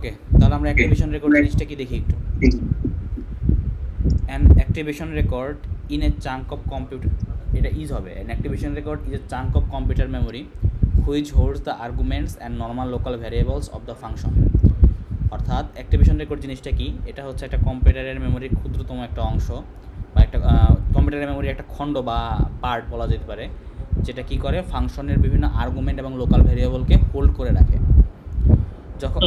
ওকে, তাহলে আমরা activation record জিনিসটা কি দেখি একটু। An activation record in a chunk of computer, এটা ইজ হবে an activation record is a chunk of computer memory which holds the arguments and normal local variables of the function. অর্থাৎ activation record জিনিসটা কি, এটা হচ্ছে একটা কম্পিউটারের মেমোরির ক্ষুদ্রতম একটা অংশ বা একটা কম্পিউটারের মেমোরির একটা খণ্ড বা পার্ট বলা যেতে পারে, যেটা কি করে ফাংশনের বিভিন্ন আর্গুমেন্ট এবং লোকাল ভ্যারিয়েবলকে হোল্ড করে রাখে। যখন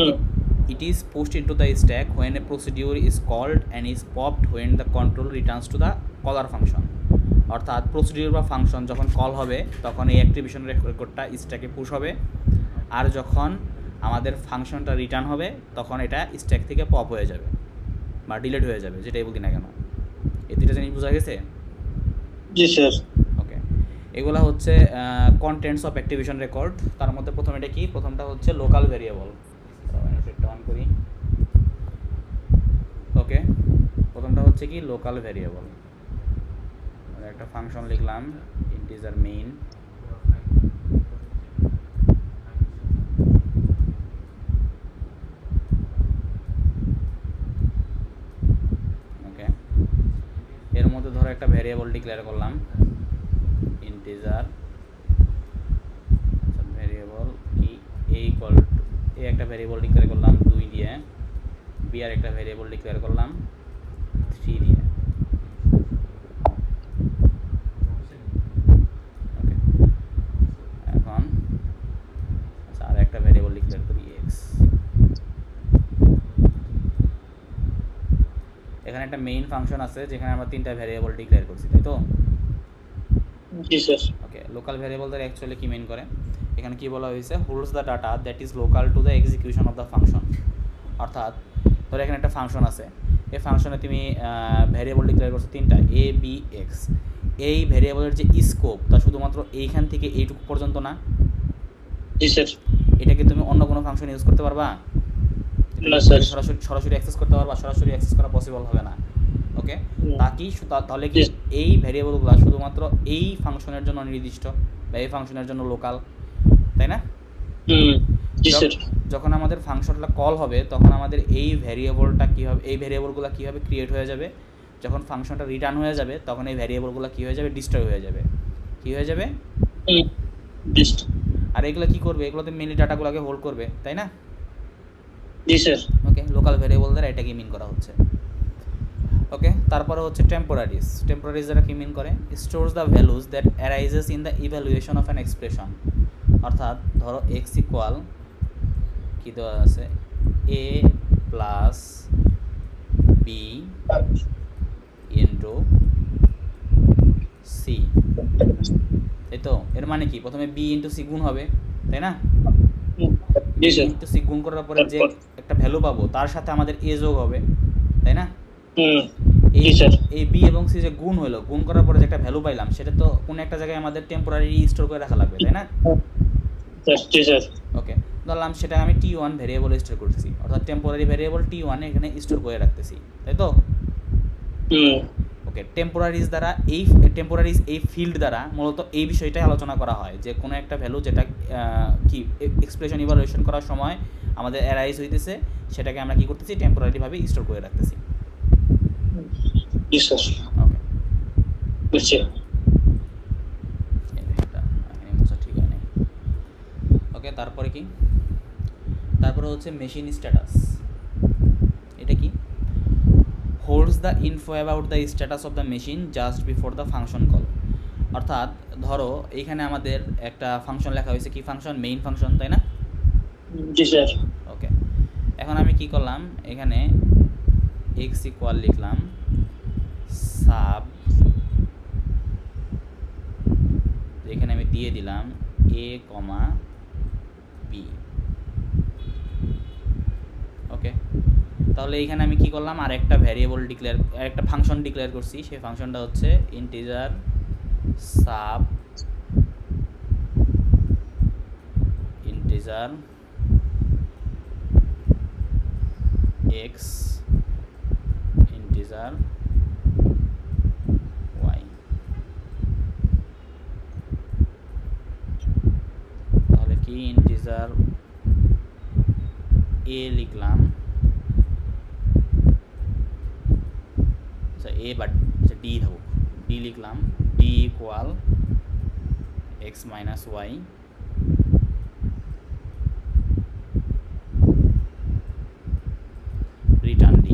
it is pushed into the stack when a procedure is called and is popped when the control returns to the caller function। অর্থাৎ প্রসিডিউর বা ফাংশন যখন কল হবে তখন এই অ্যাক্টিভেশন রেকর্ডটা স্ট্যাকে পুশ হবে, আর যখন আমাদের ফাংশনটা রিটার্ন হবে তখন এটা স্ট্যাক থেকে পপ হয়ে যাবে বা ডিলিট হয়ে যাবে, যেটাই বলতি না কেন। এই দুটো জিনিস বোঝা গেছে? জি স্যার। ওকে, এগুলো হচ্ছে কন্টেন্টস অফ অ্যাক্টিভেশন রেকর্ড। তার মধ্যে প্রথম এটা কি, প্রথমটা হচ্ছে লোকাল ভেরিয়েবল। অন করি। ওকে, প্রথমটা হচ্ছে কি লোকাল ভেরিয়েবল। একটা ফাংশন লিখলাম ইন্টিজার মেইন, ওকে, এর মধ্যে ধরো একটা ভেরিয়েবল ডিক্লেয়ার করলাম ইন্টিজার, আচ্ছা ভেরিয়েবল কি এ ইকুয়াল টু, এ একটা ভেরিয়েবল ডিক্লেয়ার করলাম 2 দিয়ে, বি আর একটা ভেরিয়েবল ডিক্লেয়ার করলাম 3 দিয়ে। ওকে, এখন আচ্ছা আর একটা ভেরিয়েবল ডিক্লেয়ার করি এক্স। এখানে একটা মেইন ফাংশন আছে যেখানে আমরা 3টা ভেরিয়েবল ডিক্লেয়ার করছি, তাই তো? জি স্যার। ওকে, লোকাল ভেরিয়েবল দ্বারা অ্যাকচুয়ালি কি মিন করে, এখানে কি বলা হয়েছে, holds the data that is local to the execution of the function. অর্থাৎ ধরো এখানে একটা ফাংশন আছে, এই ফাংশনে তুমি ভেরিয়েবল ডিক্লেয়ার করছো 3টা এ বি এক্স, এই ভেরিয়েবলের যে স্কোপ তা শুধুমাত্র এইখান থেকে এইটুকু পর্যন্ত না। জি স্যার। এটাকে তুমি অন্য কোনো ফাংশন ইউজ করতে পারবা না স্যার। সরাসরি অ্যাক্সেস করতে পারবা? সরাসরি অ্যাক্সেস করা পসিবল হবে না। ওকে, তাহলে কি এই ভেরিয়েবলগুলো শুধুমাত্র এই ফাংশনের জন্য নির্দিষ্ট বা এই ফাংশনের জন্য লোকাল, তাই না? জি স্যার। যখন আমাদের ফাংশনটা কল হবে তখন আমাদের এই ভেরিয়েবলটা কী হবে, এই ভেরিয়েবলগুলো কীভাবে ক্রিয়েট হয়ে যাবে, যখন ফাংশনটা রিটার্ন হয়ে যাবে তখন এই ভেরিয়েবলগুলো কী হয়ে যাবে, ডিস্ট্রয় হয়ে যাবে। কী হয়ে যাবে? আর এগুলো কী করবে, এগুলোতে মেনলি ডাটাগুলোকে হোল্ড করবে, তাই না? জি স্যার। ওকে, লোকাল ভেরিয়েবল দ্বারা এটাকে মিন করা হচ্ছে। ওকে, তারপরে হচ্ছে টেম্পোরারিজ। টেম্পোরারিজ দ্বারা কি মিন করে, stores the values that arises in the evaluation of an expression. অর্থাৎ ধরো এক্স ইকুয়াল কি দেওয়া আছে, এ প্লাস বি ইন্টু সি, তাই তো? এর মানে কি, প্রথমে বি ইন্টু সি গুণ হবে, তাই না? বি ইন্টু সি গুণ করার পরে যে একটা ভ্যালু পাবো তার সাথে আমাদের এ যোগ হবে, তাই না? এই বি এবং সি যে গুণ হলো, গুণ করার পরে যে একটা ভ্যালু পাইলাম সেটা তো কোনো একটা জায়গায় আমাদের টেম্পোরারি স্টোর করে রাখা লাগবে, তাই না? ওকে, ধরলাম সেটা আমি টি1 ভেরিয়েবল স্টোর করতেছি, অর্থাৎ টেম্পোরারি ভেরিয়েবল টি1 এখানে স্টোর করে রাখতেছি, তাই তো? ওকে, টেম্পোরারিজ দ্বারা এই ফিল্ড দ্বারা মূলত এই বিষয়টাই আলোচনা করা হয় যে কোনো একটা ভ্যালু যেটা কি এক্সপ্রেশন ইভালুয়েশন করার সময় আমাদের অ্যারাইজ হইতেছে সেটাকে আমরা কি করতেছি, টেম্পোরারিভাবে স্টোর করে রাখতেছি। ওকে, বুঝছি। ঠিক হয় না। ওকে, তারপরে কি, তারপরে হচ্ছে মেশিন স্ট্যাটাস। এটা কি, holds the info about the status of the machine just before the function call. অর্থাৎ ধরো এইখানে আমাদের একটা ফাংশন লেখা হয়েছে, কি ফাংশন, মেইন ফাংশন, তাই না? জি স্যার। ওকে, এখন আমি কি করলাম, এখানে এক্স ইকুয়াল লিখলাম সাব, এখানে আমি দিয়ে দিলাম এ কমা বি। ওকে, তাহলে এইখানে আমি কি করলাম, আর একটা ভ্যারিয়েবল ডিক্লেয়ার, একটা ফাংশন ডিক্লেয়ার করছি, সেই ফাংশনটা হচ্ছে integer sub integer x integer y. তাহলে কি, ইন্টিজার এ লিখলাম, আচ্ছা এ বা ডি থাকুক, ডি লিখলাম, D equal x minus y return D.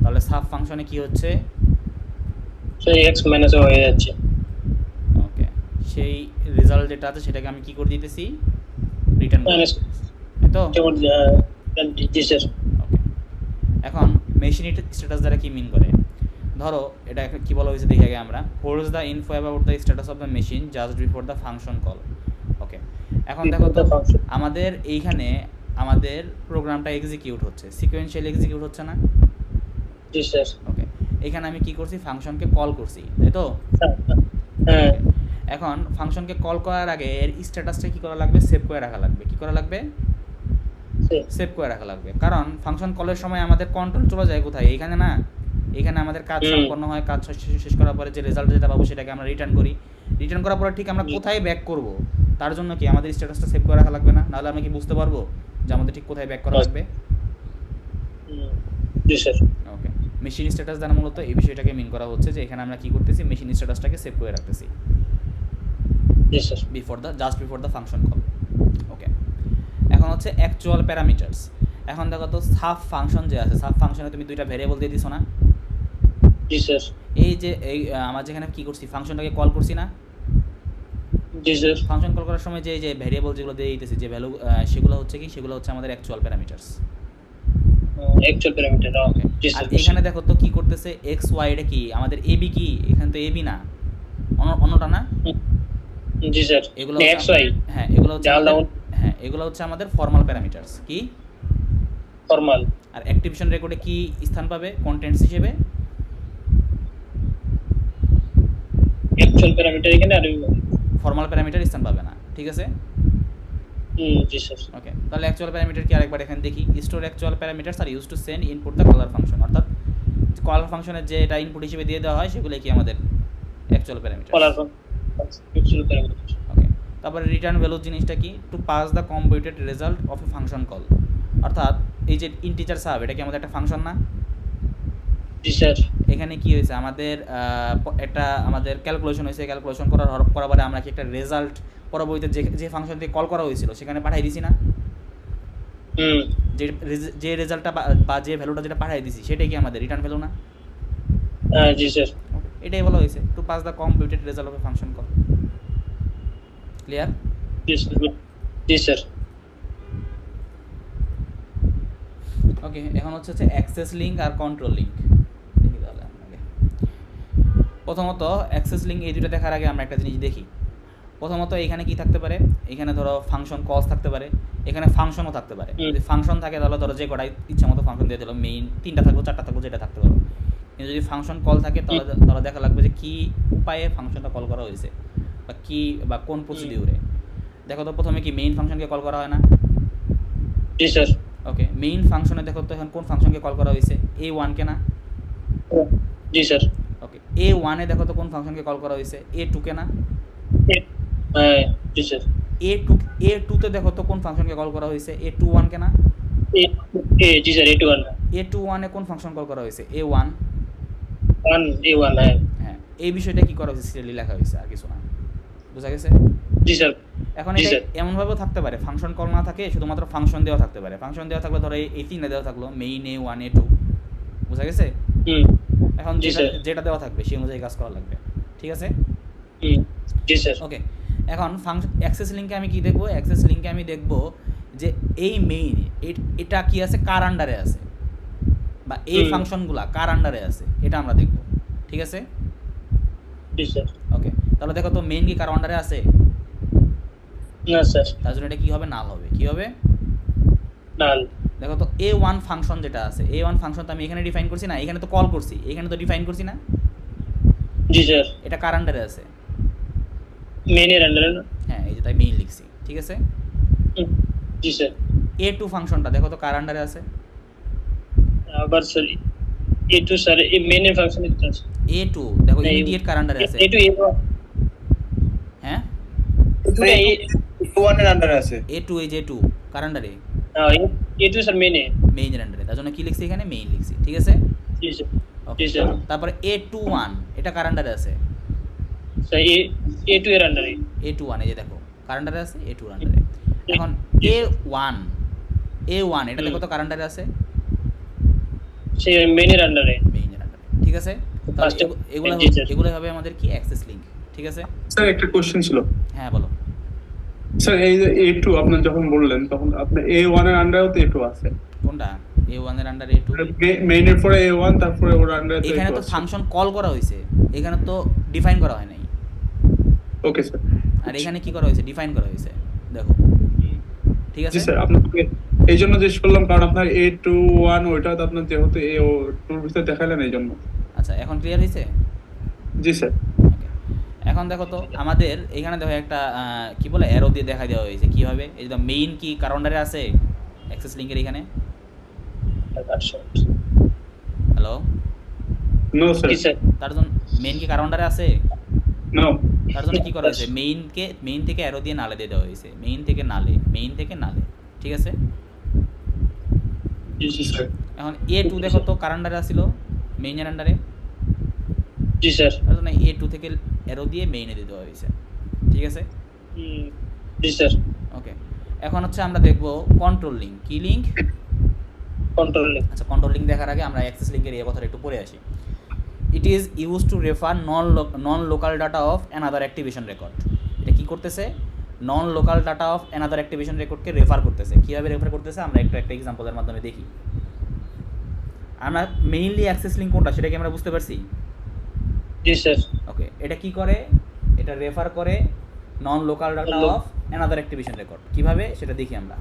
তাহলে সাব ফাংশনে কি হচ্ছে, সেই x মাইনাস হয়ে যাচ্ছে। ওকে, সেই রেজাল্ট যেটা আছে সেটাকে আমি কি করে দিতেছি, রিটার্ন করে মাইনাস দিতেছি, তাই তো? যেমন জি স্যার। ওকে, এখন মেশিন স্ট্যাটাস দ্বারা কি মিন করে, ধরো এটা কি বলা হয়েছে দেখে আগে আমরা, holds the info about the status of the machine just before the function call. Okay, এখন দেখো তো আমাদের এইখানে আমাদের প্রোগ্রামটা এক্সিকিউট হচ্ছে, সিকোয়েন্সিয়ালি এক্সিকিউট হচ্ছে না? জি স্যার। ওকে, এখানে আমি কি করছি, ফাংশনকে কল করছি, তাই তো? হ্যাঁ। এখন ফাংশনকে কল করার আগে এর স্ট্যাটাসটা কি করা লাগবে, সেভ করে রাখা লাগবে। কি করা লাগবে, সেভ করে রাখা লাগবে, কারণ ফাংশন কলের সময় আমাদের কন্ট্রোল চলে যায় কোথায়, এইখানে না, এখানে আমাদের কাজ সম্পন্ন হয়, কাজ শেষ করার পরে যে রেজাল্ট যেটা পাবো সেটাকে আমরা রিটার্ন করি, রিটার্ন করার পরে ঠিক আমরা কোথায় ব্যাক করব, তার জন্য কি আমাদের স্ট্যাটাসটা সেভ করে রাখা লাগবে না? নাহলে আমরা কি বুঝতে পারবো যে আমাদের ঠিক কোথায় ব্যাক করা লাগবে? জি স্যার। ওকে, মেশিন স্ট্যাটাস দ্বারা মূলত এই বিষয়টাকে মিন করা হচ্ছে যে এখানে আমরা কি করতেছি, মেশিন স্ট্যাটাসটাকে সেভ করে রাখতেছি জি sir. Just before the function call. Okay, এখন হচ্ছে অ্যাকচুয়াল প্যারামিটার্স। এখন দেখো তো সাব ফাংশন যে আছে, সাব ফাংশনে তুমি দুইটা ভ্যারিয়েবল দিয়ে দিছো না? জি স্যার। এই যে এই আমার যেখানে কি করছি, ফাংশনটাকে কল করছি না? জি স্যার। ফাংশন কল করার সময় যে ভ্যারিয়েবল যেগুলো দিয়ে দিতেছি, যে ভ্যালু, সেগুলো হচ্ছে কি, সেগুলো হচ্ছে আমাদের অ্যাকচুয়াল প্যারামিটার্স। Actual parameter. জি আর স্যার। এখানে দেখো তো কি করতেছে, এক্স ওয়াই, এটা কি আমাদের এবি? কি এখানে তো এবি না, অন্যটা না? জি স্যার। এগুলো এক্স ওয়াই। হ্যাঁ, এগুলো হচ্ছে ডাল ডাউন। হ্যাঁ, এগুলো হচ্ছে আমাদের ফর্মাল প্যারামিটার্স। কি ফর্মাল। আর অ্যাক্টিভেশন রেকর্ডে কি স্থান পাবে কন্টেন্টস হিসেবে? অ্যাকচুয়াল প্যারামিটার এখানে আর ফর্মাল প্যারামিটার স্থান পাবে না, ঠিক আছে? জি স্যার। ওকে, তাহলে অ্যাকচুয়াল প্যারামিটার কি আরেকবার এখানে দেখি, store actual parameters are use to send input the caller function, অর্থাৎ কলার ফাংশনের যে এটা ইনপুট হিসেবে দিয়ে দেওয়া হয় সেগুলো কি আমাদের actual parameter. Caller actual parameter. Okay, তারপরে রিটার্ন ভ্যালু জিনিসটা কি, to pass the computed result of a function call, অর্থাৎ এই যে ইন্টিজার সাব, এটা কি আমাদের একটা ফাংশন না? জি স্যার। এখানে কি হয়েছে, আমাদের একটা আমাদের ক্যালকুলেশন হয়েছে, ক্যালকুলেশন করার পরে আমরা কি একটা রেজাল্ট পরবর্তীতে যে ফাংশন দিয়ে কল করা হয়েছিল সেখানে পাঠিয়ে দিছি না? যে রেজাল্টটা বা যে ভ্যালুটা যেটা পাঠিয়ে দিছি সেটাই কি আমাদের রিটার্ন ভ্যালু না? জি স্যার। এটাই বলা হয়েছে, to pass the computed result of a function call. Clear? জি স্যার। জি স্যার। ওকে, এখন হচ্ছে অ্যাক্সেস লিঙ্ক আর কন্ট্রোল লিঙ্ক দেখি তাহলে। প্রথমত অ্যাক্সেস লিঙ্ক, এই দুটো দেখার আগে আমরা একটা জিনিস দেখি। প্রথমত এখানে কি থাকতে পারে, এখানে ধরো ফাংশন কলস থাকতে পারে, এখানে ফাংশনও থাকতে পারে। যদি ফাংশন থাকে তাহলে ধরো যে কটাই ইচ্ছা মতো ফাংশন দিয়ে দিল, মেইন 3টা থাকবো 4টা থাকবো, যেটা থাকতে পারো। কিন্তু যদি ফাংশন কল থাকে তাহলে দেখা লাগবে যে কী উপায়ে ফাংশনটা কল করা হয়েছে, বা কী বা কোন প্রসিডিউরে। দেখো তো প্রথমে কি মেইন ফাংশনকে কল করা হয় না? জি স্যার। ওকে, মেইন ফাংশনে দেখো তো এখন কোন ফাংশনকে কল করা হয়েছে, A1 কে না? জি স্যার। ওকে, A1 এ দেখো তো কোন ফাংশনকে কল করা হয়েছে, A2 কে না? জি স্যার। A2 তে দেখো তো কোন ফাংশনকে কল করা হয়েছে, A21 কে না? জি স্যার। A21। A21 এ কোন ফাংশন কল করা হয়েছে, A1। A1। হ্যাঁ, এই বিষয়টা কি করা হয়েছে, সিরিয়ালি লেখা হয়েছে, আর কিছু না। বুঝা গেছে? জি স্যার। এখন এটা এমনভাবেও থাকতে পারে, ফাংশন কল না থাকে, শুধুমাত্র ফাংশন দেওয়া থাকতে পারে। ফাংশন দেওয়া থাকলে ধরো এই 3টা দেওয়া থাকলো, মেইন, A1, A2। বুঝা গেছে? এখন যেটা দেওয়া থাকবে সেই অনুযায়ী কাজ করা লাগবে, ঠিক আছে? জি স্যার। ওকে, এখন অ্যাক্সেস লিঙ্কে আমি কি দেখবো, অ্যাক্সেস লিঙ্কে আমি দেখবো যে এই মেইন এটা কি আছে, কার আন্ডারে আছে, বা এই ফাংশনগুলা কার আন্ডারে আছে, এটা আমরা দেখব, ঠিক আছে? জি স্যার। ওকে, তাহলে দেখো তো মেইন কি কার আন্ডারে আছে? না স্যার। তার জন্য এটা কি হবে, নাল হবে। কি হবে? নাল। দেখো তো A1 ফাংশন যেটা আছে, A1 ফাংশন তো আমি এখানে ডিফাইন করছি না, এখানে তো কল করছি, এখানে তো ডিফাইন করছি না? জি স্যার। এটা কার আন্ডারে আছে? মেইনের আন্ডারে না? হ্যাঁ, এই যে তাই মেইন লিখছি, ঠিক আছে? জি স্যার। A2 ফাংশনটা দেখো তো কার আন্ডারে আছে? আবার স্যার A2 স্যার এই মেইনের ফাংশনে আছে। A2 দেখো ইমিডিয়েট কার আন্ডারে আছে? A2 হ্যাঁ, A1 এর আন্ডারে আছে। A2 এই যে 2 কার আন্ডারে? A2 স্যার মেনে। মেইনের আন্ডারে, তার জন্য কি লিখছি এখানে, মেইন লিখছি, ঠিক আছে। জি স্যার। ওকে, জি স্যার। তারপরে A21 এটা কার আন্ডারে আছে, স্যার A2 এর আন্ডারে। A21 এই যে দেখো কার আন্ডারে আছে, A2 এর আন্ডারে। এখন জি স্যার। A1 এটা দেখো তো কার আন্ডারে আছে, সে মেনের আন্ডারে। মেইনের আন্ডারে, ঠিক আছে। তাহলে ফার্স্টে এগুলো জি স্যার। এগুলো হবে আমাদের কি অ্যাক্সেস লিঙ্ক, ঠিক আছে। স্যার একটা কোশ্চেন ছিল। হ্যাঁ বলো। স্যার এই যে A2 আপনার যখন বললেন তখন আপনার A1 এর আন্ডারেও তো A2 আছে। কোনটা, A1 এর আন্ডারে A2? মেইনের পরে A1 তারপরে ওর আন্ডারে তো এখানে A2 তো আছে। ফাংশন কল করা হয়েছে, এখানে তো ডিফাইন করা হয় নাই। Okay sir. আর এখানে কি করা হয়েছে, ডিফাইন করা হয়েছে, দেখো, ঠিক জি আছে। স্যার, আপনাকে এই জন্য জিজ্ঞেস করলাম কারণ আপনার A21 ওইটা তো আপনার যেহেতু A2 এর ভিতরে দেখালেন এই জন্য। আচ্ছা এখন ক্লিয়ার হয়েছে। জি স্যার। ওকে, এখন দেখো তো আমাদের এখানে দেখো একটা কি বলে অ্যারো দিয়ে দেখা দেওয়া হয়েছে কীভাবে, এই যে মেইন কি কার আন্ডারে আছে অ্যাক্সেস লিঙ্কের এখানে, হ্যালো, নো স্যার। জি স্যার। তার জন্য মেইন কি কার আন্ডারে আছে, নো। তার জন্য কি করা হয়েছে, মেইন থেকে অ্যারো দিয়ে নালে দিয়ে দেওয়া হয়েছে, মেইন থেকে নালে, ঠিক আছে। জি স্যার। এখন A2 দেখো তো কার আন্ডারে আসছিল, মেইনের আন্ডারে, জি স্যার। তার জন্য A2 থেকে অ্যারো দিয়ে মেইনে দিয়ে দেওয়া হয়েছে, ঠিক আছে। জি স্যার। ওকে, এখন হচ্ছে আমরা দেখব কন্ট্রোল লিঙ্ক, কি লিঙ্ক, কন্ট্রোল লিঙ্ক। আচ্ছা কন্ট্রোল লিঙ্ক দেখার আগে আমরা অ্যাক্সেস লিঙ্কের এই কথাটা একটু পড়ে আসি। It is use to refer non local data of another activation record. এটা কী করতেছে, non local data of another activation রেকর্ডকে রেফার করতেছে। কীভাবে রেফার করতেছে আমরা একটা এক্সাম্পলের মাধ্যমে দেখি। আমরা মেইনলি অ্যাক্সেস লিঙ্ক কোনটা সেটা কি আমরা বুঝতে পারছি। জি স্যার। ওকে, এটা কি করে, এটা রেফার করে non local data of another activation record, কীভাবে সেটা দেখি আমরা।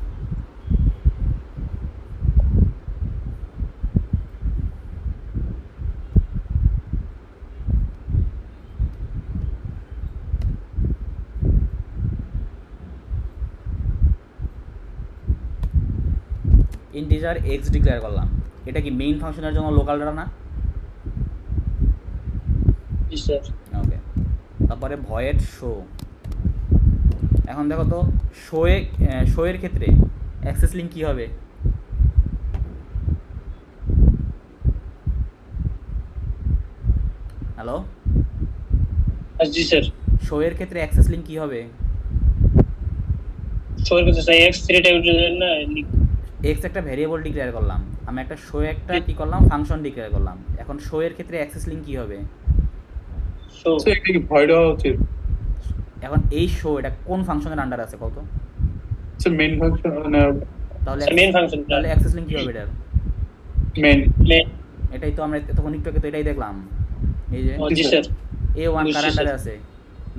ইন্টিজার এক্স ডিক্লেয়ার করলাম, এটা কি মেইন ফাংশনের জন্য লোকাল ডাটা না। জি স্যার। ওকে, তারপরে ভয়েড শো। এখন দেখো তো শোয়ের ক্ষেত্রে অ্যাক্সেস লিঙ্ক কী হবে, হ্যালো, জি স্যার। শোয়ের ক্ষেত্রে অ্যাক্সেস লিঙ্ক কী হবে, সবার কাছে স্যার X3 টাইপ না এক্স একটা ভ্যারিয়েবল ডিক্লেয়ার করলাম, আমি একটা শো একটা কী করলাম, ফাংশন ডিক্লেয়ার করলাম। এখন শোয়ের ক্ষেত্রে অ্যাক্সেস লিঙ্ক কী হবে, শো। স্যার এটা কি ভয়েড হওয়া উচিত? এখন এই শো এটা কোন ফাংশনের আন্ডার আছে কত, স্যার মেইন ফাংশন মানে তাহলে মেইন ফাংশন। তাহলে অ্যাক্সেস লিঙ্ক কী হবে এটার, মেইন। এটাই তো আমরা তখন একটু আগে তো এটাই দেখলাম, এই যে জি স্যার। A1 কার আন্ডারে আছে,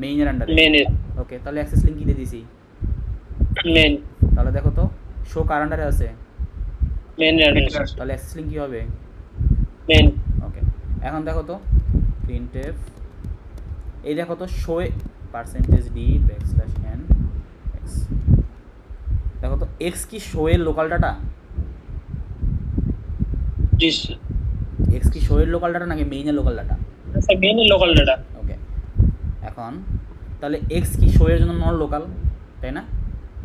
মেইনের আন্ডারে। মেনের। ওকে, তাহলে অ্যাক্সেস লিঙ্ক কী দিয়ে দিছি, মেন। তাহলে দেখো তো শো কার আন্ডারে আছে, মেনের আন্ডারে। তাহলে অ্যাক্সেস লিঙ্ক কী হবে, মেন। ওকে, এখন দেখো তো প্রিন্টএফ, এই দেখো তো শোয়ে %d\n x, দেখো তো এক্স কি শোয়ের লোকাল ডাটা, জি স্যার। এক্স কি শোয়ের লোকাল ডাটা নাকি মেইনের লোকাল ডাটা। স্যার মেনের লোকাল ডাটা। ওকে, এখন তাহলে এক্স কি শোয়ের জন্য নন লোকাল, তাই না।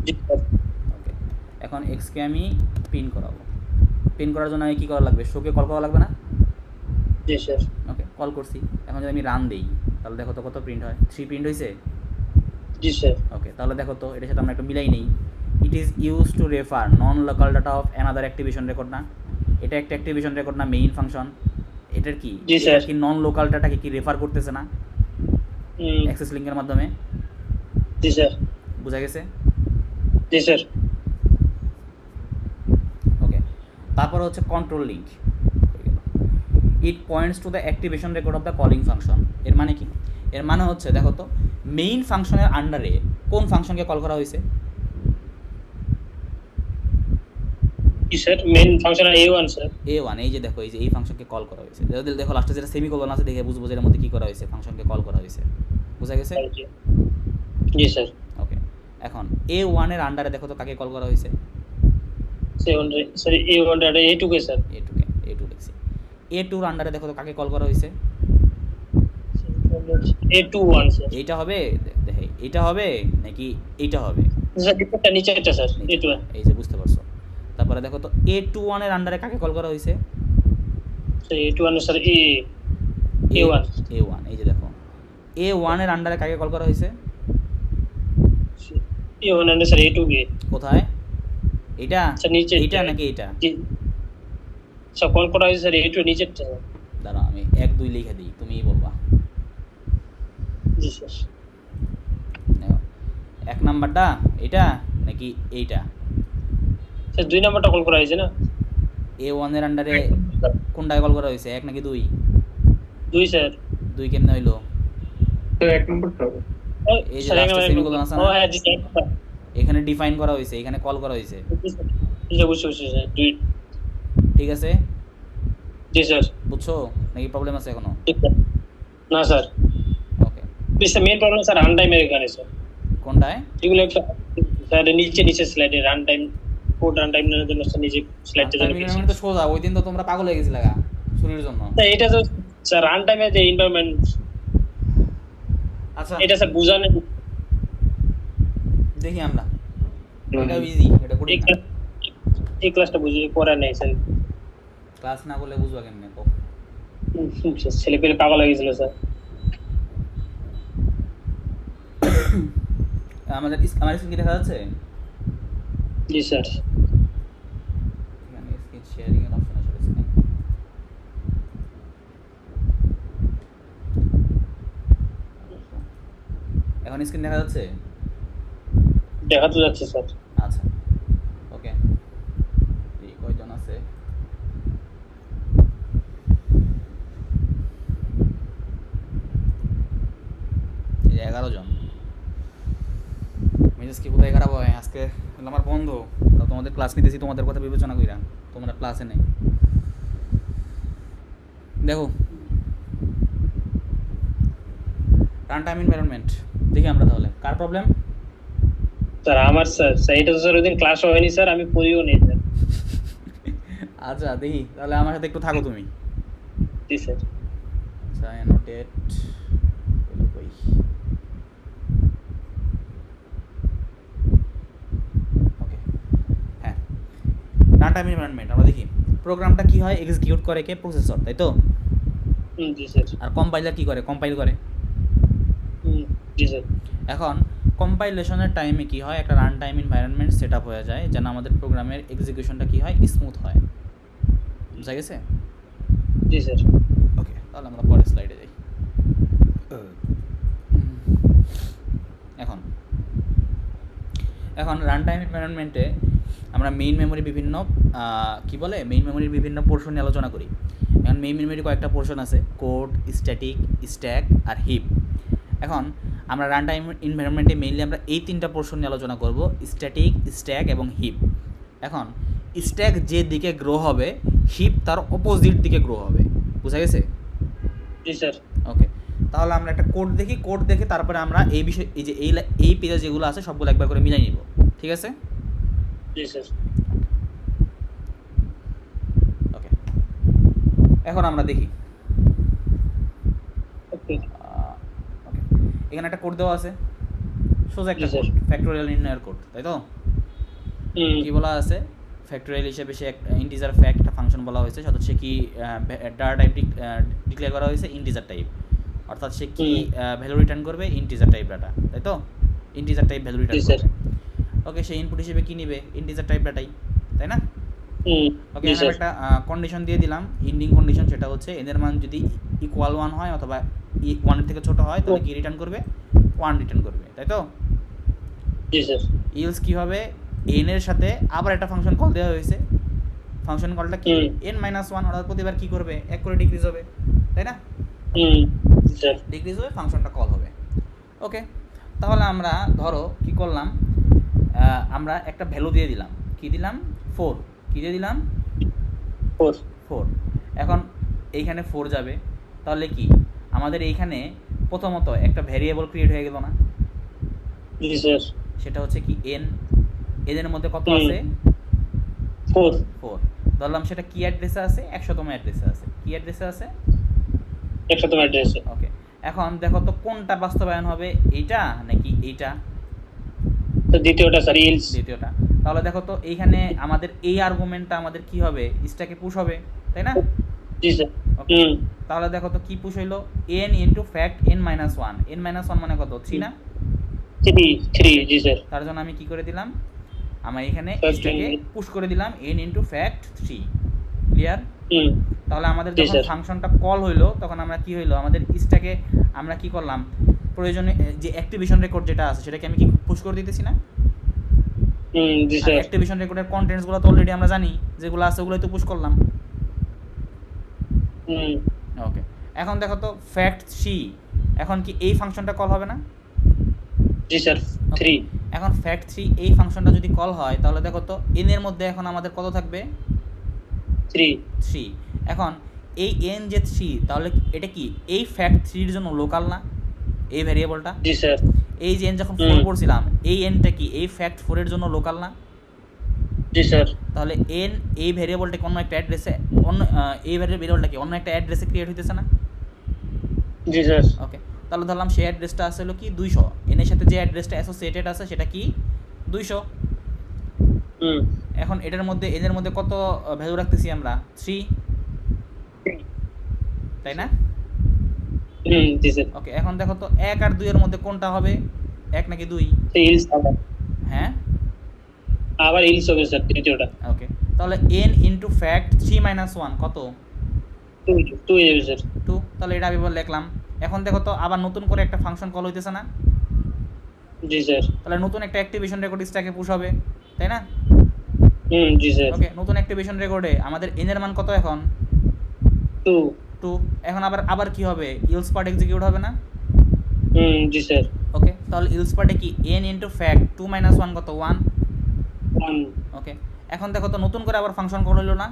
জি স্যার। ওকে, এখন এক্সকে আমি প্রিন্ট করাবো, প্রিন্ট করার জন্য আমি কী করা লাগবে, শোকে কল করা লাগবে না। জি স্যার। ওকে, কল করছি, এখন যদি আমি রান দিই তাহলে দেখো তো কত প্রিন্ট হয়, 3 প্রিন্ট হয়েছে। জি স্যার। ওকে, তাহলে দেখো তো এটার সাথে আমরা একটু মিলাই নেই। ইট is use to refer non local data of another activation record না, এটা একটা অ্যাক্টিভেশন রেকর্ড না, মেইন ফাংশন, এটার কি, জি স্যার। কি নন লোকাল ডাটাকে কি রেফার করতেছে না অ্যাক্সেস লিঙ্কের মাধ্যমে। জি স্যার। বোঝা গেছে। জি স্যার। ওকে, তারপরে হচ্ছে control link, it points to the activation record of the calling function. এর মানে কি, এর মানে হচ্ছে দেখো তো মেইন ফাংশনের আন্ডারে কোন ফাংশনকে কল করা হয়েছে, জি sir. Main function A1 sir. A1, এই যে দেখো এই যে এই ফাংশনকে কল করা হয়েছে, দেখো লাস্টে যেটা সেমিকোলন আছে দেখে বুঝবো যে এর মধ্যে কী করা হয়েছে, ফাংশনকে কল করা হয়েছে। বোঝা গেছে। জি স্যার। ওকে, এখন A1 এর আন্ডারে দেখো তো কাকে কল করা হয়েছে, স্যার A1 ডাটা A2 কে স্যার। A2 লিখছি। A2 এর আন্ডারে দেখো তো কাকে কল করা হয়েছে, A21 স্যার। এইটা হবে, দেখে এইটা হবে নাকি এইটা হবে, স্যার রিপোর্টটা নিচে এটা স্যার A2। এই যে বুঝতে পারছো। তারপরে দেখো তো A21 এর আন্ডারে কাকে কল করা হয়েছে? Sir A21 sir A1 A1, এই যে দেখো A1 এর আন্ডারে কাকে কল করা হয়েছে? A1 এন্ড স্যার A2 কে কোথায়? এটা স্যার নিচে এটা নাকি এটা? জি স্যার কল করা হয়েছে স্যার A2 নিচেরটা দাঁড়াও আমি 1 2 লিখে দিই, তুমিই বলবা। জি স্যার দেখো, 1 নাম্বারটা এটা নাকি এইটা? স্যার 2 নাম্বারটা কল করা হয়েছে না? A1 এর আন্ডারে কোনটায় কল করা হয়েছে, 1 নাকি 2? 2 স্যার 2 কেমনে হইলো? স্যার 1 নম্বরটা হবে। এই যে স্যার লাস্টে সেমিকোলন আছে ও না, হ্যাঁ জি স্যার এখানে ডিফাইন করা হয়েছে, এখানে কল করা হয়েছে, জি বুঝছি স্যার 2 ঠিক আছে? জি স্যার বুঝছো নাকি প্রবলেম আছে এখনো? না sir okay, sir main problem sir run টাইমের এখানে স্যার কোনটায়? এগুলো একটা স্যার নিচে স্লাইডে run time code run time এর জন্য স্যার নিচে স্লাইডটা জন্য বেশি তো সোজা, ওই দিন তো তোমরা পাগল হয়ে গেছিলে গা শুরুর জন্য। স্যার এটা তো স্যার রান টাইমে যে এনভায়রনমেন্ট আচ্ছা এটা স্যার বুঝানো দেখি আমরা, এটা ইজি, এটা কঠিন না। এই ক্লাসটা বুঝি করা নাই স্যার ক্লাস না করলে বুঝবা কেমনে? কও। ছেলে পেলে পাগল হয়ে গেছিল স্যার আমার স্ক্রিন কি দেখা যাচ্ছে? জি স্যার এখানে স্ক্রিন শেয়ারিং এর অপশন আছে, স্ক্রিন এখন স্ক্রিন দেখা যাচ্ছে? দেখা তো যাচ্ছে স্যার আচ্ছা ওকে, এই কয়জন আছে? এই 11 জন। মেজাজ কি কোথায় খারাপ হয় আজকে? হলো আমার বন্ধ, তা তোমাদের ক্লাস নিতেছি তোমাদের কথা বিবেচনা কইরা, তোমরা ক্লাসে নেই। দেখো রান টাইম এনভায়রনমেন্ট দেখি আমরা তাহলে কার প্রবলেম? স্যার আমার স্যার এটা তো স্যার ওইদিন ক্লাস হয়নি স্যার আমি পড়িও নেই স্যার আচ্ছা দেখি তাহলে আমার সাথে একটু থাকো তুমি। জি স্যার আচ্ছা অ্যানোটেট কই, ওকে হ্যাঁ, রান টাইম এনভায়রনমেন্ট আমরা দেখি প্রোগ্রামটা কি হয়, এক্সিকিউট করে কে? প্রসেসর, তাই তো? জি স্যার আর কম্পাইলার কি করে? কম্পাইল করে। জি স্যার এখন কম্পাইলেশনের টাইমে কি হয়, একটা run time environment set up হয়ে যায় যেন আমাদের প্রোগ্রামের এক্সিকিউশনটা কি হয়, স্মুথ হয়। বুঝা গেছে? জি স্যার ওকে তাহলে আমরা পরের স্লাইডে যাই। এখন এখন রান টাইম এনভায়রনমেন্টে আমরা মেইন মেমোরি বিভিন্ন কি বলে মেইন মেমোরির বিভিন্ন পোর্শন নিয়ে আলোচনা করি। এখন মেইন মেমোরি কয়েকটা পোর্শন আছে, কোড, স্ট্যাটিক, স্ট্যাক আর হিপ। এখন আমরা রান টাইম এনভায়রনমেন্টে মেইনলি আমরা এই 3টা পোর্শন নিয়ে আলোচনা করব, স্ট্যাটিক, স্ট্যাক এবং হিপ। এখন স্ট্যাক যে দিকে গ্রো হবে, হিপ তার অপোজিট দিকে গ্রো হবে। বুঝা গেছে? জি স্যার ওকে তাহলে আমরা একটা কোড দেখি, কোড দেখে তারপরে আমরা এই বিষয় এই যে এই পেজে যেগুলো আছে সবগুলো একবার করে মিলাই নিব, ঠিক আছে? জি স্যার ওকে এখন আমরা দেখি ওকে ওকে এখানে একটা কোড দেওয়া আছে, সোজা একটা জি, স্যার। কোড, ফ্যাক্টোরিয়াল নির্ণয়ের কোড, তাই তো? কি বলা আছে? ফ্যাক্টোরিয়াল হিসেবে সে একটা ইন্টিজার ফ্যাক্ট একটা ফাংশন বলা হয়েছে, অর্থাৎ সে কি ডাটা টাইপ ডিক্লেয়ার করা হয়েছে ইন্টিজার টাইপ, অর্থাৎ সে কি ভ্যালু রিটার্ন করবে, ইন্টিজার টাইপ ডাটা, তাই তো? ইন্টিজার টাইপ ভ্যালু রিটার্ন জি, স্যার। করবে। ওকে সে ইনপুট হিসেবে কি নেবে, ইন্টিজার টাইপ ডাটাই, তাই না? ওকে জি এখানে স্যার একটা কন্ডিশন দিয়ে দিলাম, ইন্ডিং কন্ডিশন, সেটা হচ্ছে এদের মান যদি ইকুয়াল 1 হয় অথবা 1 এর থেকে ছোট হয় তাহলে কি রিটার্ন করবে, 1 রিটার্ন করবে, তাই তো? জি স্যার ইলস কি হবে, n এর সাথে আবার একটা ফাংশন কল দেওয়া হয়েছে, ফাংশন কলটা কি n-1, অর্থাৎ প্রতিবার কি করবে, 1 করে ডিক্রিজ হবে, তাই না? জি স্যার ডিক্রিজ হবে, ফাংশনটা কল হবে। ওকে তাহলে আমরা ধরো কি করলাম, আমরা একটা ভ্যালু দিয়ে দিলাম, কি দিলাম, 4, কি দিয়ে দিলাম, 4। এখন এইখানে 4 যাবে, তাহলে কি আমাদের এইখানে প্রথমত একটা ভ্যারিয়েবল ক্রিয়েট হয়ে গেল না? জি স্যার সেটা হচ্ছে কি n, এদের মধ্যে কত আছে, 4 ধরলাম সেটা কি অ্যাড্রেসে আছে, 100তম অ্যাড্রেসে আছে, কি অ্যাড্রেসে আছে, 100তম অ্যাড্রেসে। ওকে এখন দেখো তো কোনটা বাস্তবায়ন হবে, এইটা নাকি এইটা? তো দ্বিতীয়টা স্যার ইলস দ্বিতীয়টা। তাহলে দেখো তো এইখানে আমাদের এই আর্গুমেন্টটা আমাদের কি হবে, স্ট্যাকে পুশ হবে, তাই না? জি স্যার। ওকে, তাহলে দেখো তো কি পুশ হইলো, n into fact n minus one, n minus one মানে কত, 3 না? 3 জি স্যার। তার জন্য আমি কি করে দিলাম, আমার এখানে Fact স্ট্যাকে n। পুশ করে দিলাম n ইন্টু ফ্যাক্ট 3। ক্লিয়ার? তাহলে আমাদের জি, যখন স্যার। ফাংশনটা কল হইলো তখন আমরা কি হইলো, আমাদের স্ট্যাকে আমরা কি করলাম, প্রয়োজনে যে অ্যাক্টিভেশন রেকর্ড যেটা আছে সেটাকে আমি কি পুশ করে দিতেছি না? জি আর স্যার। অ্যাক্টিভেশন রেকর্ডের কন্টেন্টসগুলো তো অলরেডি আমরা জানি, যেগুলো আছে ওগুলোই তো পুশ করলাম। ওকে, এখন দেখো তো ফ্যাক্ট 3, এখন কি এই ফাংশনটা কল হবে না? জি স্যার। 3 এখন ফ্যাক্ট 3 এই ফাংশনটা যদি কল হয় তাহলে দেখো তো n এর মধ্যে এখন আমাদের কত থাকবে, 3। এখন এই n যে 3, তাহলে এটা কি এই ফ্যাক্ট 3 এর জন্য লোকাল না এই ভ্যারিয়েবলটা? জি স্যার। এই যে n যখন 4 পড়ছিলাম, এই nটা কি এই ফ্যাক্ট 4 এর জন্য লোকাল না? জি স্যার। তাহলে n এই ভ্যারিয়েবলটাকে অন্য একটা অ্যাড্রেসে, অন্য এই ভ্যারিয়েবলটা কি অন্য একটা অ্যাড্রেসে ক্রিয়েট হইতেছে না? জি স্যার। ওকে, তাহলে ধরলাম সেই অ্যাড্রেসটা আছে হলো কি 200, n এর সাথে যে অ্যাড্রেসটা অ্যাসোসিয়েটেড আছে সেটা কি 200। এখন এটার মধ্যে n এর মধ্যে কত ভ্যালু রাখতেছি আমরা, 3, তাই না? জি স্যার। ওকে, এখন দেখো তো 1 আর 2 এর মধ্যে কোনটা হবে, 1 নাকি 2? ইলস আবার হ্যাঁ, ইলস হবে স্যার তৃতীয়টা। ওকে, তাহলে n ইন্টু ফ্যাক্ট 3 মাইনাস 1 কত, 2 হয়ে যাবে স্যার। 2। তাহলে এটা আমি এবার লিখলাম। এখন দেখো তো আবার নতুন করে একটা ফাংশন কল হইতেছে না? জি স্যার। তাহলে নতুন একটা অ্যাক্টিভেশন রেকর্ড স্ট্যাকে পুশ হবে, তাই না? জি স্যার। ওকে, নতুন অ্যাক্টিভেশন রেকর্ডে আমাদের n এর মান কত এখন, 2 এখন আবার কি হবে, ইলস পার্ট এক্সিকিউট হবে না? জি স্যার। ওকে, তাহলে ইলস পার্টে কি n ইন্টু ফ্যাক্ট 2 মাইনাস 1 কত, 1। 1 ওকে, এখন দেখো তো নতুন করে আবার ফাংশন কল হইলো না?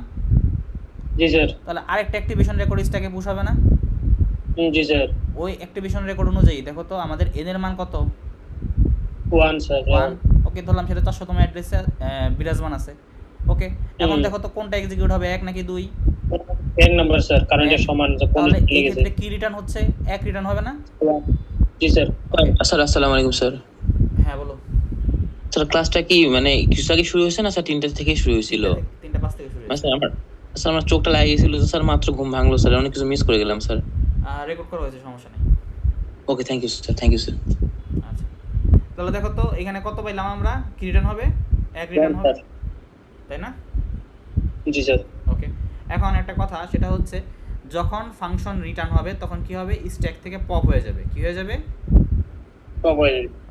জি স্যার। তাহলে আরেকটা অ্যাক্টিভেশন রেকর্ড স্ট্যাকে পুশ হবে না? জি স্যার। ওই অ্যাক্টিভেশন রেকর্ড অনুযায়ী দেখো তো আমাদের n এর মান কত, 1 স্যার। 1। ওকে, ধরলাম সেটা 400তম অ্যাড্রেসে বিরাজমান আছে। ওকে, এখন দেখো তো কোনটা এক্সিকিউট হবে, 1 নাকি 2? 10 নাম্বার স্যার, কারণ এটা সমান কোন তাহলে এই লেগেছে। ক্ষেত্রে কি রিটার্ন হচ্ছে, 1 রিটার্ন হবে না? জি স্যার। স্যার আসসালামু আলাইকুম স্যার। হ্যাঁ বলো। স্যার ক্লাসটা কি মানে কিছু আগে শুরু হয়েছে না স্যার? 3টা থেকে শুরু হয়েছিল। 3:05 থেকে শুরু হয়েছে। স্যার আমার চোখটা লাগিয়ে গেছিল স্যার, মাত্র ঘুম ভাঙলো স্যার, অনেক কিছু মিস করে গেলাম স্যার। রেকর্ড করা হয়েছে, সমস্যা নেই। Okay, thank you sir, thank you sir. আচ্ছা, তাহলে দেখো তো এখানে কত পাইলাম আমরা, কি রিটার্ন হবে, 1 রিটার্ন হবে, তাই না? জি স্যার। ওকে, এখন একটা কথা, সেটা হচ্ছে যখন ফাংশন রিটার্ন হবে তখন কি হবে, স্ট্যাক থেকে পপ হয়ে যাবে, কি হয়ে যাবে?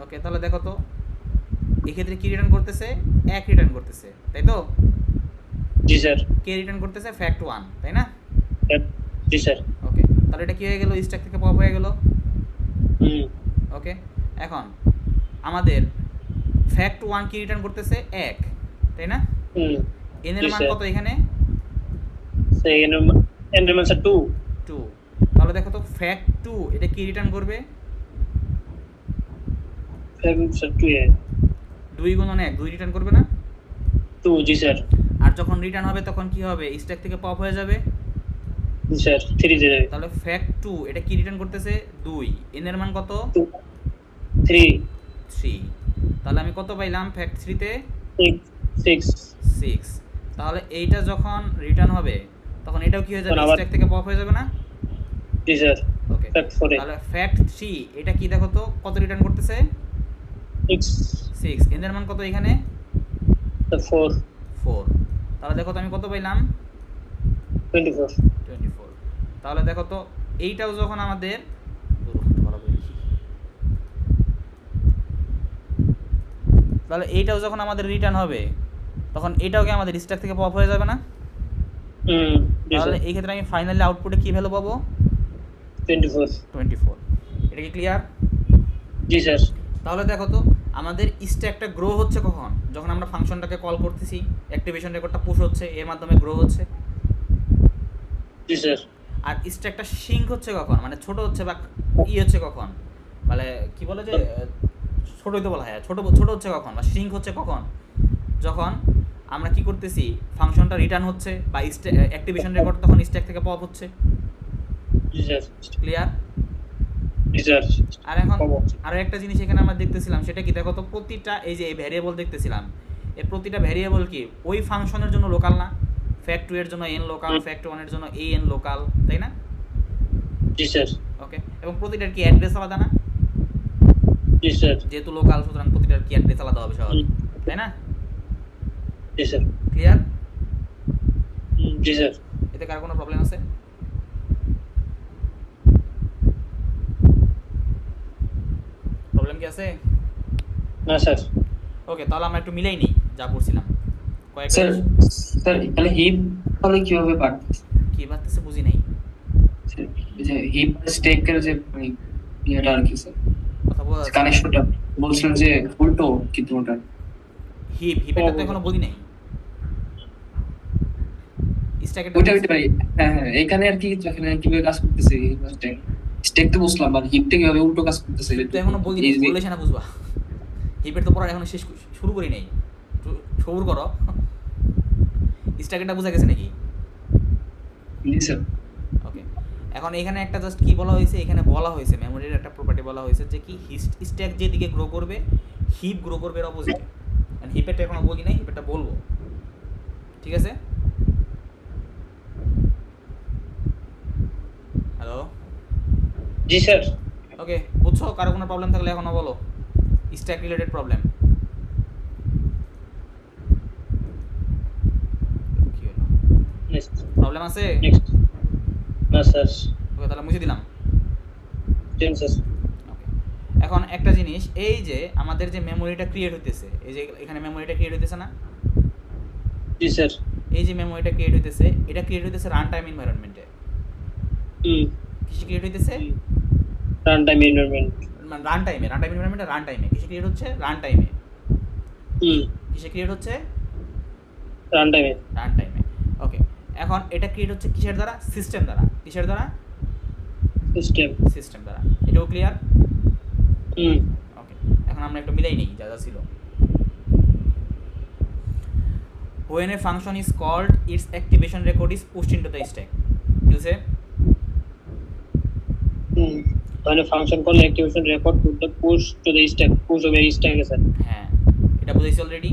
ওকে, তাহলে দেখো তো এক্ষেত্রে কি রিটার্ন করতেছে, 1 রিটার্ন করতেছে, তাই তো? জি স্যার। কে রিটার্ন করতেছে, ফ্যাক্ট 1, তাই না? জি স্যার। ওকে, তাহলে এটা কি হয়ে গেল, স্ট্যাক থেকে পপ হয়ে গেল। ওকে, এখন আমাদের ফ্যাক্ট 1 কি রিটার্ন করতেছে, 1, তাই না? n এর মান কত এখানে, এন এর মান স্যার 2। 2। তাহলে দেখো তো ফ্যাক্ট 2 এটা কি রিটার্ন করবে, স্যার 2 এ 2 গুণন 1, 2 রিটার্ন করবে না? 2 জি স্যার। আর যখন রিটার্ন হবে তখন কি হবে, স্ট্যাক থেকে পপ হয়ে যাবে। জি স্যার 3 যে যাবে। তাহলে ফ্যাক্ট 2 এটা কি রিটার্ন করতেছে, 2, n এর মান কত, 3 3। তাহলে আমি কত পাইলাম ফ্যাক্ট 3 তে, 6 6। তাহলে এইটা যখন রিটার্ন হবে তখন এটাও কি হয়ে যাবে, তখন আবার- স্ট্যাক থেকে পপ হয়ে যাবে না? জি স্যার। ওকে, ফ্যাক্ট 4 এ তাহলে ফ্যাক্ট 3 এটা কি দেখো তো কত রিটার্ন করতেছে, 6। n এর মান কত এখানে, 4 4। তাহলে দেখো তো আমি কত পাইলাম, 24 24। তাহলে দেখো তো এইটাও যখন আমাদের, তাহলে এইটাও যখন আমাদের রিটার্ন হবে তখন এটাও কি আমাদের স্ট্যাক থেকে পপ হয়ে যাবে না? জি তাহলে স্যার। এই ক্ষেত্রে আমি ফাইনালি আউটপুটে কি ভ্যালু পাবো, 24 24। এটা কি ক্লিয়ার? জি স্যার। তাহলে দেখো তো আমাদের স্ট্যাকটা গ্রো হচ্ছে কখন, যখন আমরা ফাংশনটাকে কল করতেছি, অ্যাক্টিভেশন রেকর্ডটা পুশ হচ্ছে, এর মাধ্যমে গ্রো হচ্ছে। জি স্যার। আর স্ট্যাকটা সিঙ্ক হচ্ছে কখন, মানে ছোট হচ্ছে বা হচ্ছে কখন, মানে কি বলে যে ছোটই তো বলা হয়, ছোট হচ্ছে কখন বা সিঙ্ক হচ্ছে কখন, যখন আমরা কি করতেছি, ফাংশনটা রিটার্ন হচ্ছে বা অ্যাক্টিভেশন রেকর্ড তখন স্ট্যাক থেকে পপ হচ্ছে। জি স্যার। ক্লিয়ার? জি স্যার। আর এখন আরও একটা জিনিস এখানে আমরা দেখতেছিলাম, সেটা কি দেখো তো, প্রতিটা এই যে এই ভ্যারিয়েবল দেখতেছিলাম, এই প্রতিটা ভ্যারিয়েবল কি ওই ফাংশনের জন্য লোকাল না? ফ্যাক্ট 2 এর জন্য n লোকাল, ফ্যাক্ট 1 এর জন্য an লোকাল, তাই না? জি স্যার। ওকে, এবং প্রতিটার কি অ্যাড্রেস আলাদা না? জি স্যার। যেহেতু লোকাল সুতরাং প্রতিটার কি অ্যাড্রেস আলাদা হবে স্বাভাবিক, তাই না? জি স্যার। ক্লিয়ার? জি স্যার। এতে কার কোনো প্রবলেম আছে? প্রবলেম কি আছে? না স্যার। ওকে, তাহলে আমরা একটু মিলাই নিই যা করছিলাম কয়েকটা স্যার স্যার তাহলে হিপ তাহলে কিভাবে পারতেছে? কি বাড়তেছে বুঝি নাই যে হিপ স্টেকের যে ইয়েটা আর কি স্যার, কথা বলা যাচ্ছে। কানেকশনটা বলছিলেন যে উল্টো কিন্তু ওটা হিপেরটা তো এখনো বলি নাই। স্ট্যাকেরটা ওইটা হইতে পারি। হ্যাঁ হ্যাঁ, এখানে আর কি এখানে কিভাবে কাজ করতেছে স্টেক, স্টেক তো বুঝলাম, আর হিপটা কিভাবে উল্টো কাজ করতেছে তো এখনো বলি নাই, বললে সেটা বুঝবা। হিপের তো পড়া এখনো শুরু করি নাই, সবুর করো। স্ট্যাকেরটা বোঝা গেছে নাকি? জি স্যার। ওকে, এখন এখানে একটা জাস্ট কি বলা হয়েছে, এখানে বলা হয়েছে মেমোরির একটা প্রপার্টি বলা হয়েছে যে কি স্ট্যাক যেদিকে গ্রো করবে হিপ গ্রো করবে এর অপোজিটে। কারণ হিপেরটা এখনো বলি নাই, হিপেরটা বলবো, ঠিক আছে? হ্যালো, জি স্যার। ওকে, বুঝছো? কারো কোনো প্রবলেম থাকলে এখনো বলো, স্ট্যাক রিলেটেড প্রবলেম। কি হলো, নেক্সট। প্রবলেম আছে? নেক্সট। না স্যার। ওকে, তাহলে মুছে দিলাম। জি স্যার। ওকে, এখন একটা জিনিস, এই যে আমাদের যে মেমোরিটা ক্রিয়েট হইতেছে, এই যে এখানে মেমোরিটা ক্রিয়েট হইতেছে না? জি স্যার। এই যে মেমোরিটা ক্রিয়েট হইতেছে, এটা ক্রিয়েট হইতেছে রান টাইম এনভায়রনমেন্টে। কিসে ক্রিয়েট হইতেছে? Run time environment. মানে রান টাইমে, রান টাইম এনভায়রনমেন্টে, রান টাইমে কিসে ক্রিয়েট হচ্ছে? রান টাইমে। কিসে ক্রিয়েট হচ্ছে? রান টাইমে। রান টাইমে। ওকে, এখন এটা ক্রিয়েট হচ্ছে কিসের দ্বারা? সিস্টেম দ্বারা। কিসের দ্বারা? সিস্টেম। সিস্টেম দ্বারা। এটাও ক্লিয়ার? হুম। ওকে, এখন আমরা একটু মিলাই নিই যা যা ছিল। When a function is called, its activation record is pushed into the stack. You say? When a function call activation record to the push to the stack, push over stack sir. হ্যাঁ, এটা বুঝাইছি already.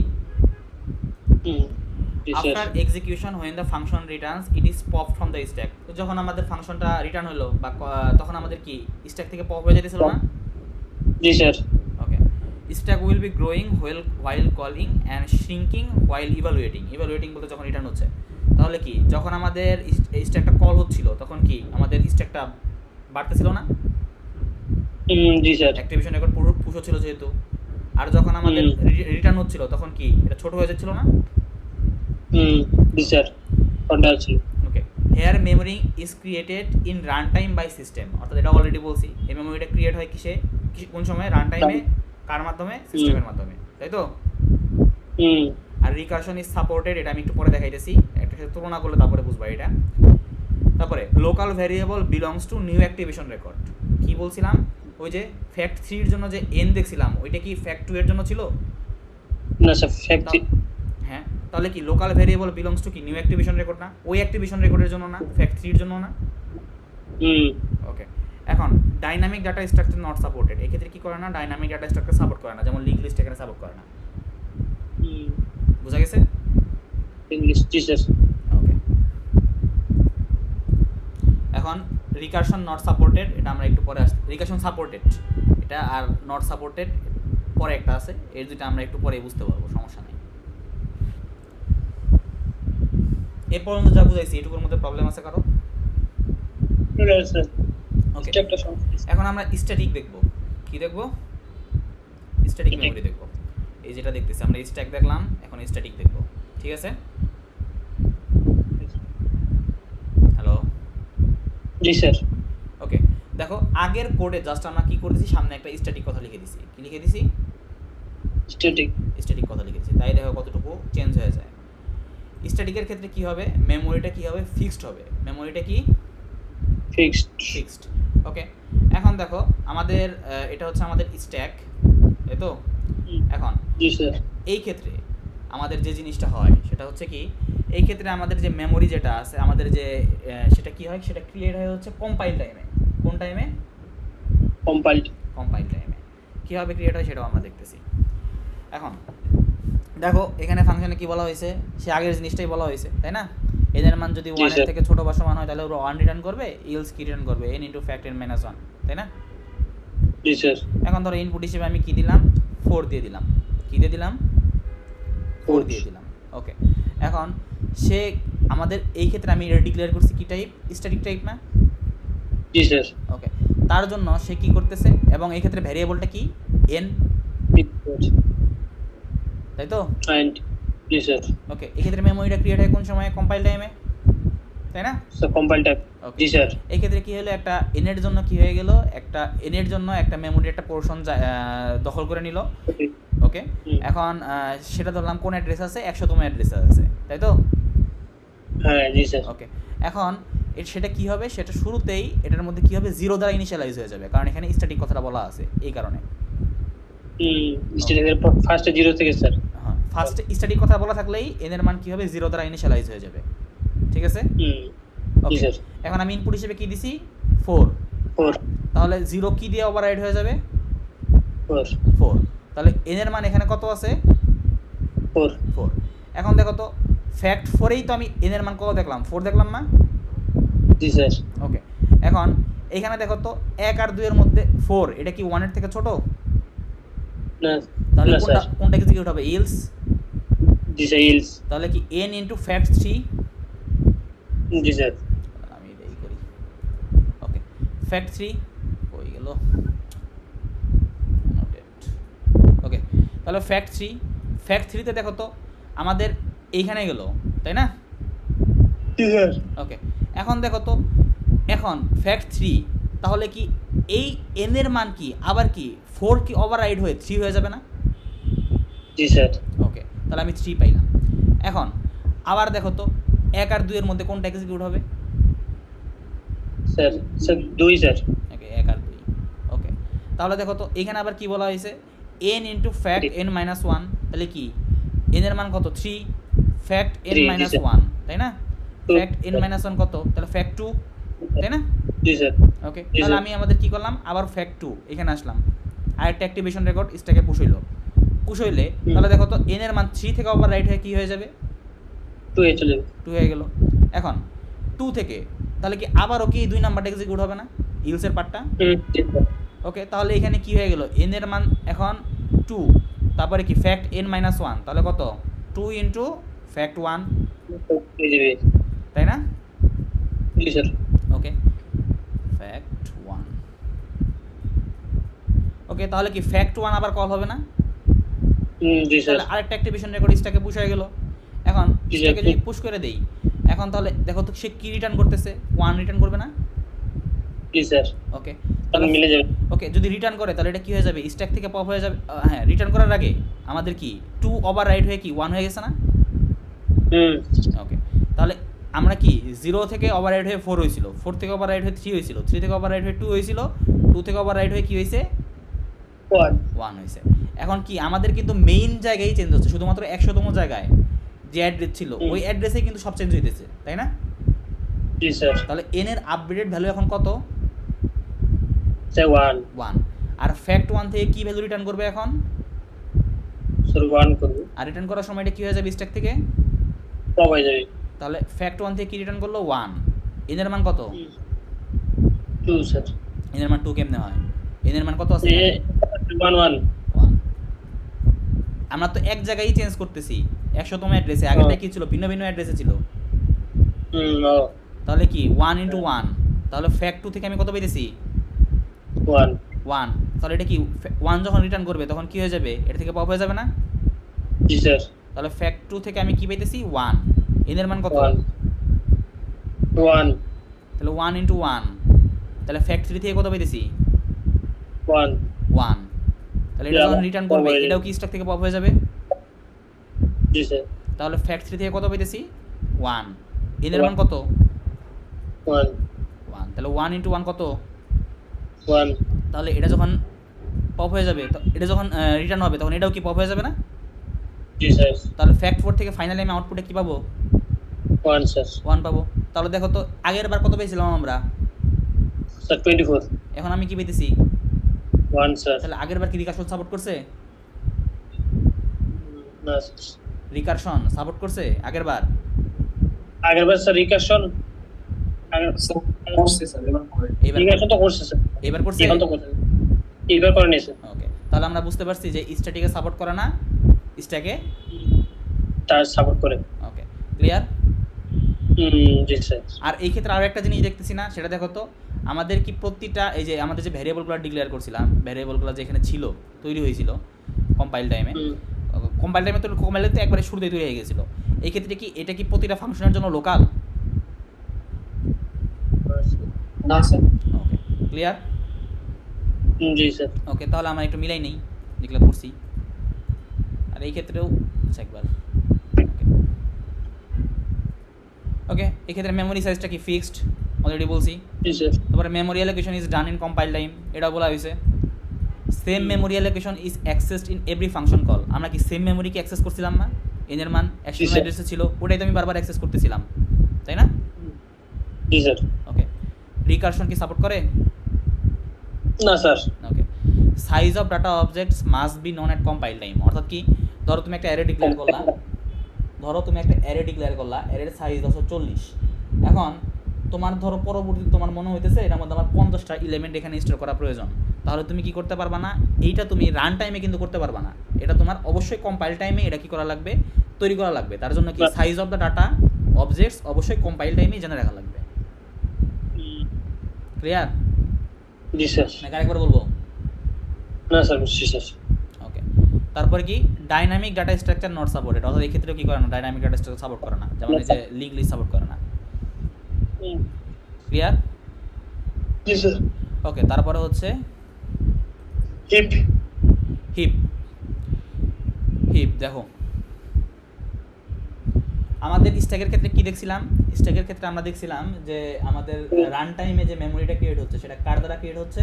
জি sir. After execution, when the function returns, it is popped from the stack. তো যখন আমাদের ফাংশনটা return হলো বা তখন আমাদের কি স্ট্যাক থেকে পপ হয়ে যেতেছিল না? জি sir. Okay, stack will be growing while calling and shrinking while evaluating. Evaluating বলতে যখন রিটার্ন হচ্ছে, তাহলে কি যখন আমাদের স্ট্যাকটা কল হচ্ছিল তখন কি আমাদের স্ট্যাকটা বাড়তেছিল না? জি স্যার। অ্যাক্টিভেশন রেকর্ড পুশ হচ্ছিল যেহেতু। আর যখন আমাদের রিটার্ন হচ্ছিল তখন কি এটা ছোট হয়ে যাচ্ছিল না? জি স্যার। কোনটা আছে? Okay, here memory is created in run time by system. অর্থাৎ এটা অলরেডি বলছি, এই মেমোরিটা ক্রিয়েট হয় কিসে, কোন সময়? রান টাইমে। কার মাধ্যমে? সিস্টেমের মাধ্যমে, তাই তো? আর রিকারশন ইজ সাপোর্টেড, এটা আমি একটু পরে দেখাইতেছি, একটা সাথে তুলনা করলে তারপরে বুঝবা এটা। তারপরে local variable belongs to new activation record. কি বলছিলাম? ওই যে ফ্যাক্ট 3 এর জন্য যে n দেখছিলাম ওইটা কি ফ্যাক্ট 2 এর জন্য ছিল? না স্যার, ফ্যাক্ট। হ্যাঁ, তাহলে কি লোকাল ভ্যারিয়েবল বিলংস টু কি নিউ অ্যাক্টিভেশন রেকর্ড না? ওই অ্যাক্টিভেশন রেকর্ডের জন্য না, ফ্যাক্ট 3 এর জন্য না? ওকে, এখন dynamic data structure not supported. এক্ষেত্রে কি করে না? ডাইনামিক ডাটা স্ট্রাকচার সাপোর্ট করে না, যেমন লিঙ্ক লিস্ট এখানে সাপোর্ট করে না। বুঝা গেছে? ইংলিশ। জি স্যার। ওকে, এখন রিকারশন নট সাপোর্টেড, এটা আমরা একটু পরে আসছি। রিকারশন সাপোর্টেড এটা, আর নট সাপোর্টেড পরে একটা আছে, এর দুইটা আমরা একটু পরে বুঝতে পারবো, সমস্যা নেই। এ পর্যন্ত যা বুঝাইছি এটুকুর মধ্যে প্রবলেম আছে কারো? ওকে, এখন আমরা স্ট্যাটিক দেখব। কি দেখব? স্ট্যাটিক মেমরি দেখব। এই যেটা দেখতেছি আমরা স্ট্যাক দেখলাম, এখন স্ট্যাটিক দেখব, ঠিক আছে? হ্যালো, জি স্যার। ওকে, দেখো আগের কোডে জাস্ট আমরা কি করেছি, সামনে একটা স্ট্যাটিক কথা লিখে দিছি। কি লিখে দিছি? স্ট্যাটিক কথা লিখে দিছি। তাই দেখো কতটুকু চেঞ্জ হয়ে যায়। স্ট্যাটিকের ক্ষেত্রে কি হবে? মেমোরিটা কি হবে? ফিক্সড হবে। মেমোরিটা কি? ফিক্সড। ওকে, এখন দেখো আমাদের এটা হচ্ছে আমাদের স্ট্যাক, তাই তো? এখন জি স্যার। এই ক্ষেত্রে আমাদের যে জিনিসটা হয় সেটা হচ্ছে কি, এই ক্ষেত্রে আমাদের যে মেমোরি যেটা আছে আমাদের যে সেটা কি হয়, সেটা ক্রিয়েট হয় হচ্ছে কম্পাইল টাইমে। কোন টাইমে? কম্পাইল টাইমে। কীভাবে ক্রিয়েট হয় সেটাও আমরা দেখতেছি। এখন দেখো এখানে ফাংশনে কি বলা হয়েছে, সে আগের জিনিসটাই বলা হয়েছে, তাই না? এদের মান যদি জি, 1 এর স্যার। থেকে ছোট বা সমান হয় তাহলে ওরা 1 রিটার্ন করবে, ইলস কি রিটার্ন করবে, n into fact n minus 1, তাই না? জি স্যার। এখন ধরো ইনপুট হিসেবে আমি কি দিলাম, 4 দিয়ে দিলাম। কি দিয়ে দিলাম? 4 দিয়ে দিলাম। ওকে, এখন সে আমাদের এই ক্ষেত্রে আমি এটা ডিক্লেয়ার করছি কি টাইপ, স্ট্যাটিক টাইপ না? জি স্যার। ওকে, তার জন্য সে কি করতেছে, এবং এই ক্ষেত্রে ভ্যারিয়েবলটা কি, n, তাই তো? And G sir. ওকে, এই ক্ষেত্রে মেমোরিটা ক্রিয়েট হয় কোন সময়, কম্পাইল টাইমে, তাই না? Sir compile type. ওকে, জি স্যার। এই ক্ষেত্রে কি হলো, একটা n এর জন্য কি হয়ে গেল, একটা n এর জন্য একটা মেমোরি একটা পোর্শন দখল করে নিল। ওকে, হুম। এখন সেটা ধরলাম কোন অ্যাড্রেস আছে, 100তম অ্যাড্রেস আছে, তাই তো? হ্যাঁ জি স্যার। ওকে, এখন সেটা কি হবে, সেটা শুরুতেই এটার মধ্যে কি হবে, 0 দ্বারা ইনিশিয়ালাইজ হয়ে যাবে, কারণ এখানে স্ট্যাটিক কথাটা বলা আছে এই কারণে। স্টেটের ফার্স্টে 0 থেকে স্যার। হ্যাঁ, ফার্স্টে স্ট্যাটিক কথা বলা থাকলেই n এর মান কি হবে, 0 দ্বারা ইনিশিয়ালাইজ হয়ে যাবে, ঠিক আছে? জি ওকে, স্যার। এখন আমি ইনপুট হিসেবে কি দিছি, 4, 4 তাহলে 0 কি দিয়ে ওভাররাইড হয়ে যাবে, 4 4, তাহলে n এর মান এখানে কত আছে, 4 4। এখন দেখো তো, ফ্যাক্ট 4এই তো আমি n এর মান কত দেখলাম, 4 দেখলাম না? জি স্যার। ওকে, এখন এইখানে দেখো তো 1 আর 2 এর মধ্যে 4, এটা কি 1 এর থেকে ছোট? না তাহলে না কোনটা স্যার। কোনটা এক্সিকিউট হবে, ইলস। জি স্যার ইলস। তাহলে কি n ইনটু ফ্যাক্ট 3, জি স্যার। আমি এটাই করি। ওকে, ফ্যাক্ট 3 হয়ে গেল, ওকে, তাহলে ফ্যাক্ট 3 তে দেখো তো আমাদের এইখানে গেল, তাই না? জি স্যার। ওকে, এখন দেখো তো, এখন ফ্যাক্ট 3, তাহলে কি এই n এর মান কি আবার কি 4 কি ওভাররাইড হয়ে 3 হয়ে যাবে না? জি স্যার। ওকে, তাহলে আমি 3 পাইলাম। এখন আবার দেখো তো 1 আর 2 এর মধ্যে কোনটা এক্সিকিউট হবে? Sir sir 2 sir. ওকে, 1 আর 2, ওকে, তাহলে দেখো তো এখানে আবার কি বলা হয়েছে, n into fact n minus 1, তাহলে কি n এর মান কত, 3, ফ্যাক্ট n 3, মাইনাস জি স্যার। 1, তাই না? Two, ফ্যাক্ট n মাইনাস 1 কত, তাহলে ফ্যাক্ট 2, তাই না? জি স্যার। ওকে, জি তাহলে স্যার। আমি আমাদের কি করলাম, আবার ফ্যাক্ট 2 এখানে আসলাম, আরেকটা অ্যাক্টিভেশন রেকর্ড স্ট্যাকে পুশ হইলে, তাহলে দেখো তো n এর মান 3 থেকে ওভাররাইট হয়ে কি হয়ে যাবে, 2 এ চলে যাবে। 2 হয়ে গেল। এখন 2 থেকে তাহলে কি আবারও কি 2 নাম্বারটা এক্সিকিউট হবে না, ইলসের পার্টটা? জি স্যার। ওকে, তাহলে এখানে কি হয়ে গেল, n এর মান এখন 2, তারপরে কি ফ্যাক্ট n মাইনাস 1, তাহলে কত, 2 ইন্টু ফ্যাক্ট 1, এই যাবে। তাই না? জি স্যার। ওকে, ফ্যাক্ট 1, ওকে, তাহলে কি ফ্যাক্ট 1 আবার কল হবে না? জি স্যার। তাহলে আরেকটা অ্যাক্টিভেশন রেকর্ড স্ট্যাকে পুশ হয়ে গেল। এখন জি, স্ট্যাকে আপনি- যদি পুশ করে দেই, এখন তাহলে দেখো তো সে কি রিটার্ন করতেছে, 1 রিটার্ন করবে না? জি স্যার। ওকে, তাহলে তাহলে মিলে যাবে। ওকে, যদি রিটার্ন করে তাহলে এটা কি হয়ে যাবে, স্ট্যাক থেকে পপ হয়ে যাবে। হ্যাঁ, রিটার্ন করার আগে আমাদের কি 2 ওভাররাইড হয়ে কি 1 হয়ে গেছে না? ওকে, তাহলে আমরা কি 0 থেকে ওভাররাইড হয়ে 4 হয়েছিল, 4 থেকে ওভাররাইড হয়ে 3 হয়েছিল, 3 থেকে ওভাররাইড হয়ে 2 হয়েছিল, 2 থেকে ওভাররাইড হয়ে কি হয়েছে, 1 হয়েছে। এখন কি আমাদের কিন্তু মেইন জায়গায় চেঞ্জ হচ্ছে, শুধুমাত্র 100তম জায়গায় যে অ্যাড্রেস ছিল ওই অ্যাড্রেসে কিন্তু সব চেঞ্জ হইতেছে, তাই না? জি স্যার। তাহলে n এর আপডেটেড ভ্যালু এখন কত, স্যার 1 1। আর ফ্যাক্ট 1 থেকে কি ভ্যালু রিটার্ন করবে এখন, স্যার 1 করব। আর রিটার্ন করার সময় এটা কি হয়ে যাবে স্ট্যাক থেকে, পপ হয়ে যাবে। তাহলে ফ্যাক্ট 1 থেকে কি রিটার্ন করলো, 1, n এর মান কত, 2 স্যার। n এর মান 2 কেমনে হয়, n এর মান কত আছে, 1 1 1। আমরা তো এক জায়গায় চেঞ্জ করতেছি, 100তম অ্যাড্রেসে, আগেরটা কি ছিল, ভিন্ন ভিন্ন অ্যাড্রেসে ছিল, ও তাহলে কি 1 ইন্টু 1, তাহলে ফ্যাক্ট 2 থেকে আমি কত পেয়েছি, 1 1, তাহলে এটা কি 1 যখন রিটার্ন করবে তখন কি হয়ে যাবে, এটা থেকে পপ হয়ে যাবে না? জি স্যার। তাহলে ফ্যাক্ট 2 থেকে আমি কি পেতেছি, 1, n এর মান কত, 1 তাহলে 1 ইন্টু 1, তাহলে ফ্যাক্ট 3 থেকে কত পেতেছি, 1 1, তাহলে এটা যখন রিটার্ন করবে এটাও কি স্ট্যাক থেকে পপ হয়ে যাবে? জি স্যার। তাহলে ফ্যাক্ট 3 থেকে কত পেতেছি, 1, n এর মান কত, 1 1, তাহলে 1 ইন্টু 1 কত, 1 তাহলে এটা যখন পপ হয়ে যাবে, এটা যখন রিটার্ন হবে তখন এটাও কি পপ হয়ে যাবে না? জি স্যার। তাহলে ফ্যাক্ট 4 থেকে ফাইনালি আমি আউটপুটে কি পাবো, 1 স্যার। 1 পাবো। তাহলে দেখো তো আগের বার কত পেয়েছিলাম আমরা, স্যার 24 এখন আমি কি পেতেছি, 1 স্যার। তাহলে আগের বার কি রিকাশন সাপোর্ট করছে, না রিকারশন সাপোর্ট করছে আগের বার? আগের বার স্যার রিকারশন করছে স্যার এবার করে। এবার রিকারশন তো করছে স্যার, এবার করছে? এখন তো করছে, এবার করে নিয়েছে, ওকে, তাহলে আমরা বুঝতে পারছি যে স্ট্যাটিকে সাপোর্ট করে না, স্ট্যাকে তার সাপোর্ট করে। ওকে, ক্লিয়ার? জি স্যার। আর এই ক্ষেত্রে আরও একটা জিনিস দেখতেছি না, সেটা দেখো তো, আমাদের কি প্রতিটা এই যে আমাদের যে ভ্যারিয়েবলগুলো ডিক্লেয়ার করছিলাম, ভ্যারিয়েবলগুলো যে এখানে ছিল, তৈরি হয়েছিল কম্পাইল টাইমে, তো কম্পাইলে তো একবারে শুরুতেই তৈরি হয়ে গেছিলো, এই ক্ষেত্রে কি এটা কি প্রতিটা ফাংশনের জন্য লোকাল? না স্যার। ওকে, ক্লিয়ার? জি স্যার। ওকে, তাহলে আমরা একটু মিলাই নেই যেগুলো পড়ছি, আর এই ক্ষেত্রেও আচ্ছা একবার ওকে, এই ক্ষেত্রে মেমোরি সাইজটা কি ফিক্সড, অলরেডি বলছি। জি স্যার। তারপরে memory allocation is done in compile time, এটা বলা হয়েছে। Same memory allocation is accessed in every function call, আমরা কি সেম মেমোরিকে অ্যাক্সেস করছিলাম না? এনের মান এক্সটার্নাল অ্যাড্রেসে ছিল, ওটাই তো আমি বারবার অ্যাক্সেস করতেছিলাম, তাই না? জি স্যার। ওকে, রিকারশন কি সাপোর্ট করে? না sir. Okay, size of data objects must be non at compile time, অর্থাৎ কি, ধরো তুমি একটা অ্যারে ডিক্লেয়ার করলা, অ্যারের সাইজ হচ্ছে 40, এখন তোমার ধরো পরবর্তী তোমার মনে হইতেছে এটার মধ্যে আমার 50টা এলিমেন্ট এখানে স্টোর করা প্রয়োজন, তাহলে তুমি কি করতে পারবা না, এইটা তুমি রান টাইমে কিন্তু করতে পারবা না, এটা তোমার অবশ্যই কম্পাইল টাইমে এটা কি করা লাগবে, তৈরি করা লাগবে। তার জন্য কি size of the data objects অবশ্যই কম্পাইল টাইমেই জেনে রাখা লাগবে। ক্লিয়ার? জি স্যার। নাকি আরেকবার বলবো? না স্যার, বুঝছি স্যার। ওকে, তারপরে কি dynamic data structure not supported, অর্থাৎ এই ক্ষেত্রেও কি করে না, ডাইনামিক ডাটা স্ট্রাকচার সাপোর্ট করে না, যেমন এই যে লিঙ্ক লিস্ট সাপোর্ট করে না। ক্লিয়ার? জি স্যার। ওকে, তারপরে হচ্ছে হিপ। হিপ দেখো, আমাদের স্ট্যাকের ক্ষেত্রে কি দেখছিলাম, স্ট্যাকের ক্ষেত্রে আমরা দেখছিলাম যে আমাদের রান টাইমে যে মেমোরিটা ক্রিয়েট হচ্ছে সেটা কার দ্বারা ক্রিয়েট হচ্ছে,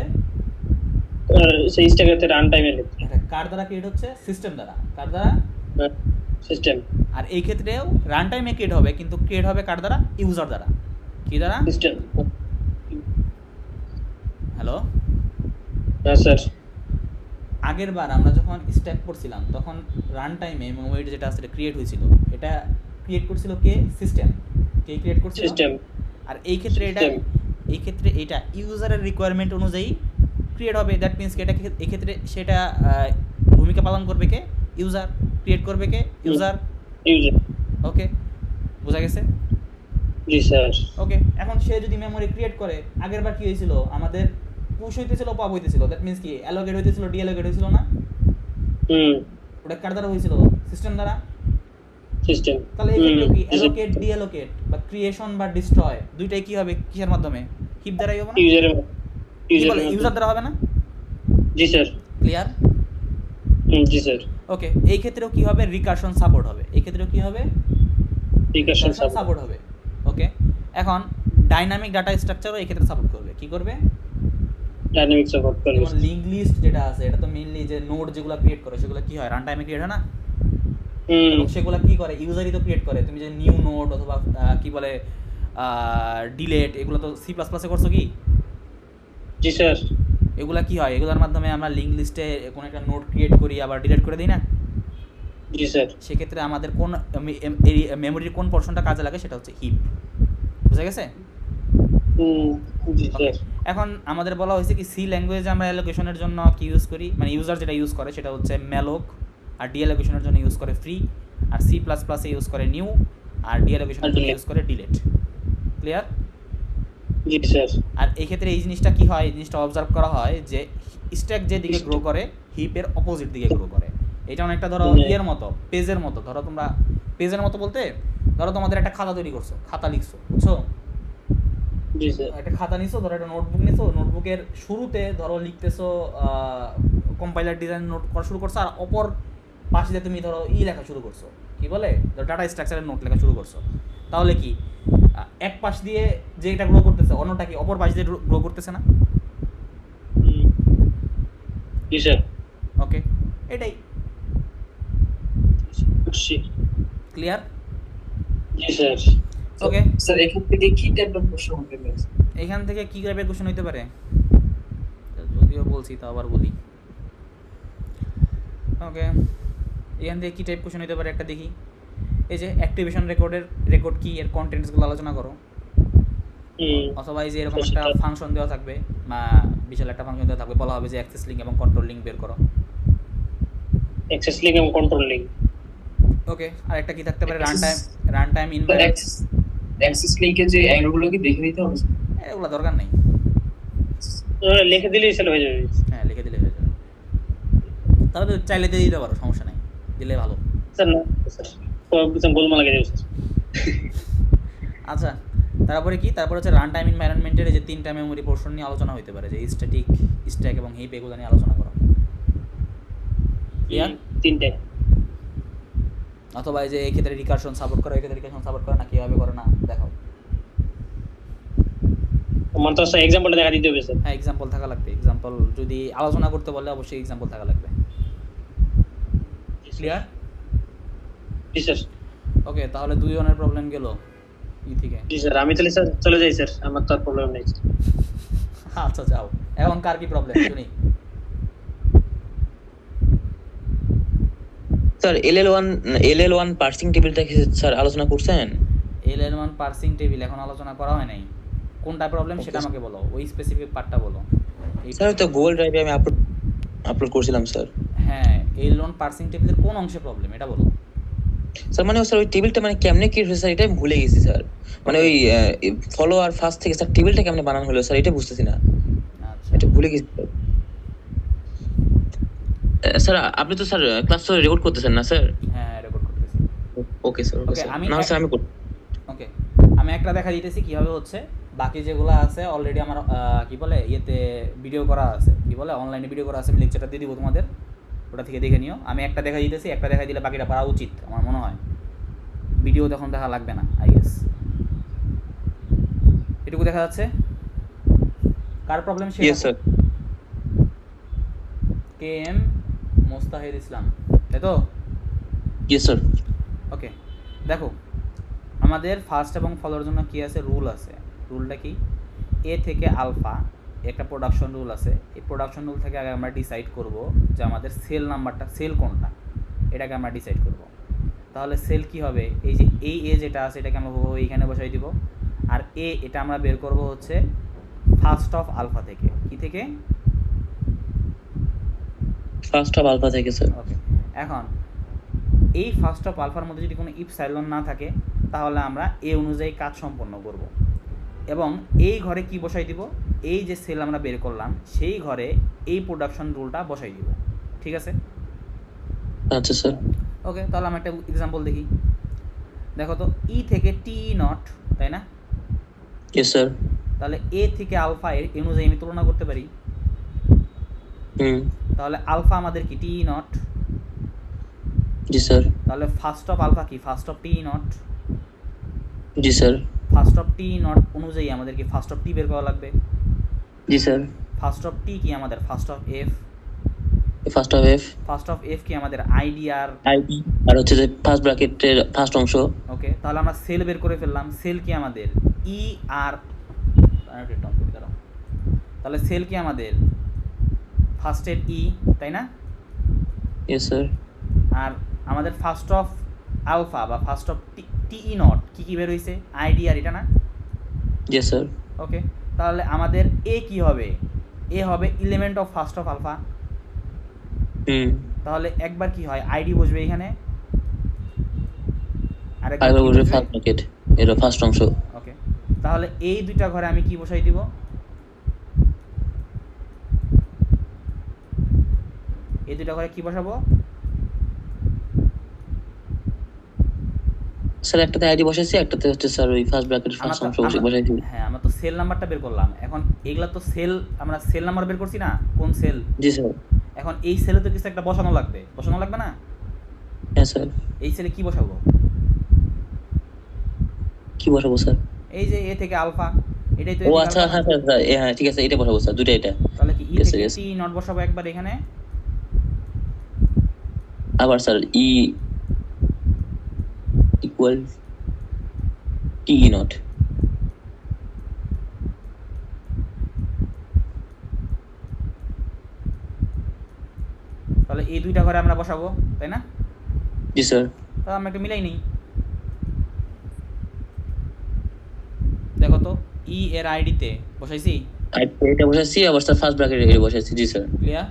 সেই স্ট্যাকেতে রান টাইমে এটা কার দ্বারা ক্রিয়েট হচ্ছে, সিস্টেম দ্বারা, কার দ্বারা, সিস্টেম। আর এই ক্ষেত্রেও রান টাইমে ক্রিয়েট হবে, কিন্তু ক্রিয়েট হবে কার দ্বারা, ইউজার দ্বারা। কি দ্বারা? সিস্টেম। হ্যালো, হ্যাঁ স্যার। আগের বার আমরা যখন স্ট্যাক করছিলাম তখন রান টাইমে মেমোরিটা যেটা সেটা ক্রিয়েট হয়েছিল, এটা ক্রিয়েট করছিল কে, সিস্টেম। কে ক্রিয়েট করছিল? সিস্টেম। আর এই ক্ষেত্রে এটা ইউজারের রিকোয়ারমেন্ট অনুযায়ী ক্রিয়েট হবে, দ্যাট মিনস এটা এই ক্ষেত্রে সেটা ভূমিকা পালন করবে কে, ইউজার। ক্রিয়েট করবে কে, ইউজার। ওকে, বোঝা গেছে? জি স্যার। ওকে, এখন সে যদি মেমোরি ক্রিয়েট করে, আগের বার কি হয়েছিল, আমাদের পুশ হইতেছিল, পপ হইতেছিল, দ্যাট মিনস কি অ্যালোকেট হইতেছিল, ডিঅ্যালোকেট হইছিল না? ওটা কার দ্বারা হয়েছিল, সিস্টেম দ্বারা। সিস্টেম। তাহলে এই ক্ষেত্রে কি অ্যালোকেট, ডিঅ্যালোকেট বা ক্রিয়েশন বা ডিস্ট্রয় দুইটাই কি হবে, কিসের মাধ্যমে, হিপ দ্বারাই হবে না? ইউজার দ্বারা হবে না? জি স্যার। ক্লিয়ার? জি স্যার। ওকে, এই ক্ষেত্রেও কি হবে, রিকারশন সাপোর্ট হবে, এই ক্ষেত্রেও কি হবে, রিকারশন সাপোর্ট হবে। ওকে, এখন ডাইনামিক ডাটা স্ট্রাকচারও এই ক্ষেত্রে সাপোর্ট করবে, কি করবে, ডাইনামিক সাপোর্ট করবে। যেমন লিঙ্ক লিস্ট যেটা আছে, এটা তো মেইনলি যে নোড যেগুলো ক্রিয়েট করে সেগুলো কি হয়, রান টাইমে ক্রিয়েট হয় না? সেগুলো কি করে, ইউজারই তো ক্রিয়েট করে। তুমি যে নিউ নোড অথবা কি বলে ডিলেট, এগুলো তো সি প্লাস প্লাসে করছো কি? জি স্যার। এগুলা কি হয়, এগুলোর মাধ্যমে আমরা লিঙ্ক লিস্টে কোনো একটা নোড ক্রিয়েট করি আবার ডিলিট করে দিই না? জি স্যার। সেক্ষেত্রে আমাদের কোন মেমোরির কোন পোর্শনটা কাজে লাগে, সেটা হচ্ছে হিপ। বুঝা গেছে? জি স্যার। এখন আমাদের বলা হয়েছে কি, সি ল্যাঙ্গুয়েজে আমরা অ্যালোকেশনের জন্য কি ইউজ করি, মানে ইউজার যেটা ইউজ করে সেটা হচ্ছে ম্যালোক, আর ডিঅ্যালোকেশনের জন্য ইউজ করে ফ্রি, আর সি প্লাস প্লাসে ইউজ করে নিউ, আর ডিঅ্যালোকেশনের জন্য ইউজ করে ডিলেট। ক্লিয়ার? জি স্যার। আর এই ক্ষেত্রে এই জিনিসটা কি হয়, এই জিনিসটা অবজার্ভ করা হয় যে স্ট্যাক যে দিকে গ্রো করে, হিপের অপোজিট দিকে গ্রো করে। এটা অনেকটা ধরো ইয়ের মতো, পেজের মতো। ধরো তোমরা পেজের মতো বলতে, ধরো তোমাদের একটা খাতা তৈরি করছো, খাতা লিখছো, বুঝছো? জি স্যার। একটা খাতা নিছো, ধরো একটা নোটবুক নিছো, নোটবুকের শুরুতে ধরো লিখতেছো কম্পাইলার ডিজাইন নোট করা শুরু করছো, আর অপর পাশে দিয়ে তুমি ধরো লেখা শুরু করছো, কি বলে, ধরো ডাটা স্ট্রাকচারের নোট লেখা শুরু করছো। তাহলে কি এক পাশ দিয়ে যে এটা গ্রো করতেছে, অন্যটা কি অপর পাশ দিয়ে গ্রো করতেছে না? জি স্যার। ওকে, এটাই। ক্লিয়ার? জি স্যার। ওকে, স্যার এখান থেকে কি টাইপের প্রশ্ন হতে পারে? এখান থেকে কি টাইপের কোশ্চেন হইতে পারে, যদিও বলছি তা আবার বলি। ওকে, এখান থেকে কী টাইপ কোশ্চেন হতে পারে একটা দেখি। এই যে অ্যাক্টিভেশন রেকর্ড কি, এর কন্টেন্টসগুলো আলোচনা করো। অথবা এই যে এরকম একটা ফাংশন দেওয়া থাকবে বা বিশাল একটা ফাংশন দেওয়া থাকবে, বলা হবে যে অ্যাক্সেস লিঙ্ক এবং কন্ট্রোল লিঙ্ক বের করো। অ্যাক্সেস লিঙ্ক এবং কন্ট্রোল লিঙ্ক। ওকে, আর একটা কি থাকতে পারে, রান টাইম অ্যাক্সেস লিংকের যে অ্যাঙ্গেলগুলো কি দেখে নিতে হবে? এগুলো দরকার নেই, লিখে দিলেই সেল হয়ে যাবে। হ্যাঁ লিখে দিলে হয়ে যাবে। তাহলে চাইলে দিয়ে দিতে পারো, সমস্যা নেই, দিলে ভালো। স্যার না স্যার, তো গোলমাল লাগে যাবে স্যার। আচ্ছা, তারপরে কি, তারপরে হচ্ছে রান টাইম এনভায়রনমেন্টের যে 3টা মেমোরি পোর্শন নিয়ে আলোচনা হতে পারে, যে স্ট্যাটিক, স্ট্যাক এবং হিপ, এগুলো নিয়ে আলোচনা করো। ক্লিয়ার? 3টে। অথবা এই যে এই ক্ষেত্রে রিকারশন সাপোর্ট করে, এই ক্ষেত্রে রিকারশন সাপোর্ট করে না, কীভাবে করে না দেখো। আমার তো স্যার এক্সাম্পলটা দেখা দিতে হবে স্যার। হ্যাঁ এক্সাম্পল থাকা লাগবে, এক্সাম্পল যদি আলোচনা করতে বললে অবশ্যই এক্সাম্পল থাকা লাগবে। ক্লিয়ার? জি স্যার। ওকে, তাহলে 2 জনের প্রবলেম গেল ই থেকে। জি স্যার, আমি তাহলে স্যার চলে যাই স্যার, আমার তো আর প্রবলেম নেই। আচ্ছা যাও, এখন কার কি প্রবলেম শুনি। স্যার LL1 পার্সিং টেবিলটা কি স্যার আলোচনা করছেন? LL1 পার্সিং টেবিল এখন আলোচনা করা হয় নাই। কোনটা প্রবলেম সেটা আমাকে বলো, ওই স্পেসিফিক পার্টটা বলো। স্যার তো গুগল ড্রাইভে আমি আপলোড করছিলাম স্যার। হ্যাঁ, LL1 পার্সিং টেবিলের কোন অংশে প্রবলেম এটা বলো। স্যার মানে স্যার ওই টেবিলটা মানে কেমনে ক্রিয়েট হয়েছে স্যার, এটা আমি ভুলে গেছি স্যার। মানে ওই ফলো আর ফার্স্ট থেকে স্যার টেবিলটা কেমনে বানানো হলো স্যার, এটা বুঝতেছি না, আচ্ছা এটা ভুলে গেছি স্যার। স্যার আপনি তো স্যার ক্লাস তো রেকর্ড করতেছেন না স্যার? হ্যাঁ রেকর্ড করতেছি। ওকে স্যার, ওকে Okay, স্যার, আমি- না স্যার আমি ওকে, আমি একটা দেখা দিতেছি কীভাবে হচ্ছে। বাকি যেগুলো আছে অলরেডি আমার কি বলে ইয়েতে ভিডিও করা আছে, কি বলে অনলাইনে ভিডিও করা আছে, আমি লেকচারটা দিয়ে দিব তোমাদের, ওটা থেকে দেখে নিও। আমি একটা দেখা দিতেছি, একটা দেখা দিলে বাকিটা পারা উচিত আমার মনে হয়। ভিডিও তখন দেখা লাগবে না আই গেস। এটুকু দেখা যাচ্ছে। কার প্রবলেম ইয়েস স্যার। KM মোস্তাহিদ ইসলাম, তাই তো? Yes sir. ওকে, দেখো আমাদের ফার্স্ট এবং ফলোর জন্য কি আছে, রুল আছে। রুলটা কি, এ থেকে আলফা একটা প্রোডাকশন রুল আছে। এই প্রোডাকশন রুল থেকে আগে আমরা ডিসাইড করব যে আমাদের সেল নাম্বারটা, সেল কোনটা, এটাকে আমরা ডিসাইড করব। তাহলে সেল কি হবে, এই যে এই এ যেটা আছে এটাকে আমরা এইখানে বসাই দিব। আর এটা আমরা বের করব হচ্ছে ফার্স্ট অফ আলফা থেকে। কি থেকে? ফার্স্ট অফ আলফা থেকে স্যার। ওকে, এখন এই ফার্স্ট অফ আলফার মধ্যে যদি কোনো ইপসাইলন না থাকে তাহলে আমরা এ অনুযায়ী কাজ সম্পন্ন করব। এবং এই ঘরে কি বসাই দিব, এই যে সেল আমরা বের করলাম সেই ঘরে এই প্রোডাকশন রুলটা বসাই দিব। ঠিক আছে? আচ্ছা স্যার। ওকে, তাহলে আমি একটা এক্সাম্পল দেখি। দেখো তো, ই থেকে টি নট, তাই না? Yes sir. তাহলে এ থেকে আলফা এর অনুযায়ী আমি তুলনা করতে পারি। তাহলে আলফা আমাদের কি, টি নট। জি স্যার। তাহলে ফার্স্ট অফ আলফা কি, ফার্স্ট অফ টি নট। জি sir. First of T not অনুযায়ী আমাদের কি ফার্স্ট অফ টি বের করা লাগবে। জি স্যার। ফার্স্ট অফ টি কি আমাদের, first of F. First of F. First of F কি আমাদের, আইডি আর আইডি আর হচ্ছে যে ফার্স্ট ব্র্যাকেটের ফার্স্ট অংশ। ওকে, তাহলে আমরা সেল বের করে ফেললাম। সেল কি আমাদের, ই আর, তাহলে সেল কি আমাদের ফার্স্টের ই, তাই না? Yes sir. আর আমাদের ফার্স্ট অফ আলফা বা first of T E not কি কি বের হয়েছে, আইডি আর, এটা না? Yes sir. ওকে, তাহলে আমাদের এ কি হবে, এ হবে element of first of alpha. তাহলে একবার কি হয়, আইডি বসবে এখানে, আরেকবার বসবে ফার্স্ট ব্র্যাকেট, এর ফার্স্ট অংশ। ওকে, তাহলে এই দুইটা ঘরে আমি কি বসাই দিব, এই দুইটা ঘরে কি বসাবো? স্যার একটাতে আইডি বসাইছি, একটাতে হচ্ছে স্যার ওই ফার্স্ট ব্র্যাকেটের ফার্স্ট অংশ বসাইছি। হ্যাঁ, আমরা তো সেল নাম্বারটা বের করলাম। এখন এগুলা তো সেল, আমরা সেল নাম্বার বের করছি না, কোন সেল? জি স্যার। এখন এই সেলে তো কিছু একটা বসানো লাগবে, বসানো লাগবে না? হ্যাঁ স্যার। এই সেলে কি বসাবো? কি বসাবো স্যার? এই যে এ থেকে আলফা, এটাই তো। ও আচ্ছা, হ্যাঁ স্যার, হ্যাঁ ঠিক আছে, এটা বসাবো স্যার, দুটো এটা। তাহলে কি ই Yes, থেকে yes. টি নট বসাবো একবার এখানে, আবার sir E equal T not. তাহলে এই দুইটা ঘরে আমরা বসাবো, তাই না? জি স্যার। তাহলে আমরা একটু মিলাই নিই। দেখো তো ই এর আইডিতে বসাইছি, এটা বসাচ্ছি, আবার স্যার ফার্স্ট ব্র্যাকেট এটা বসাচ্ছি। জি sir. Clear?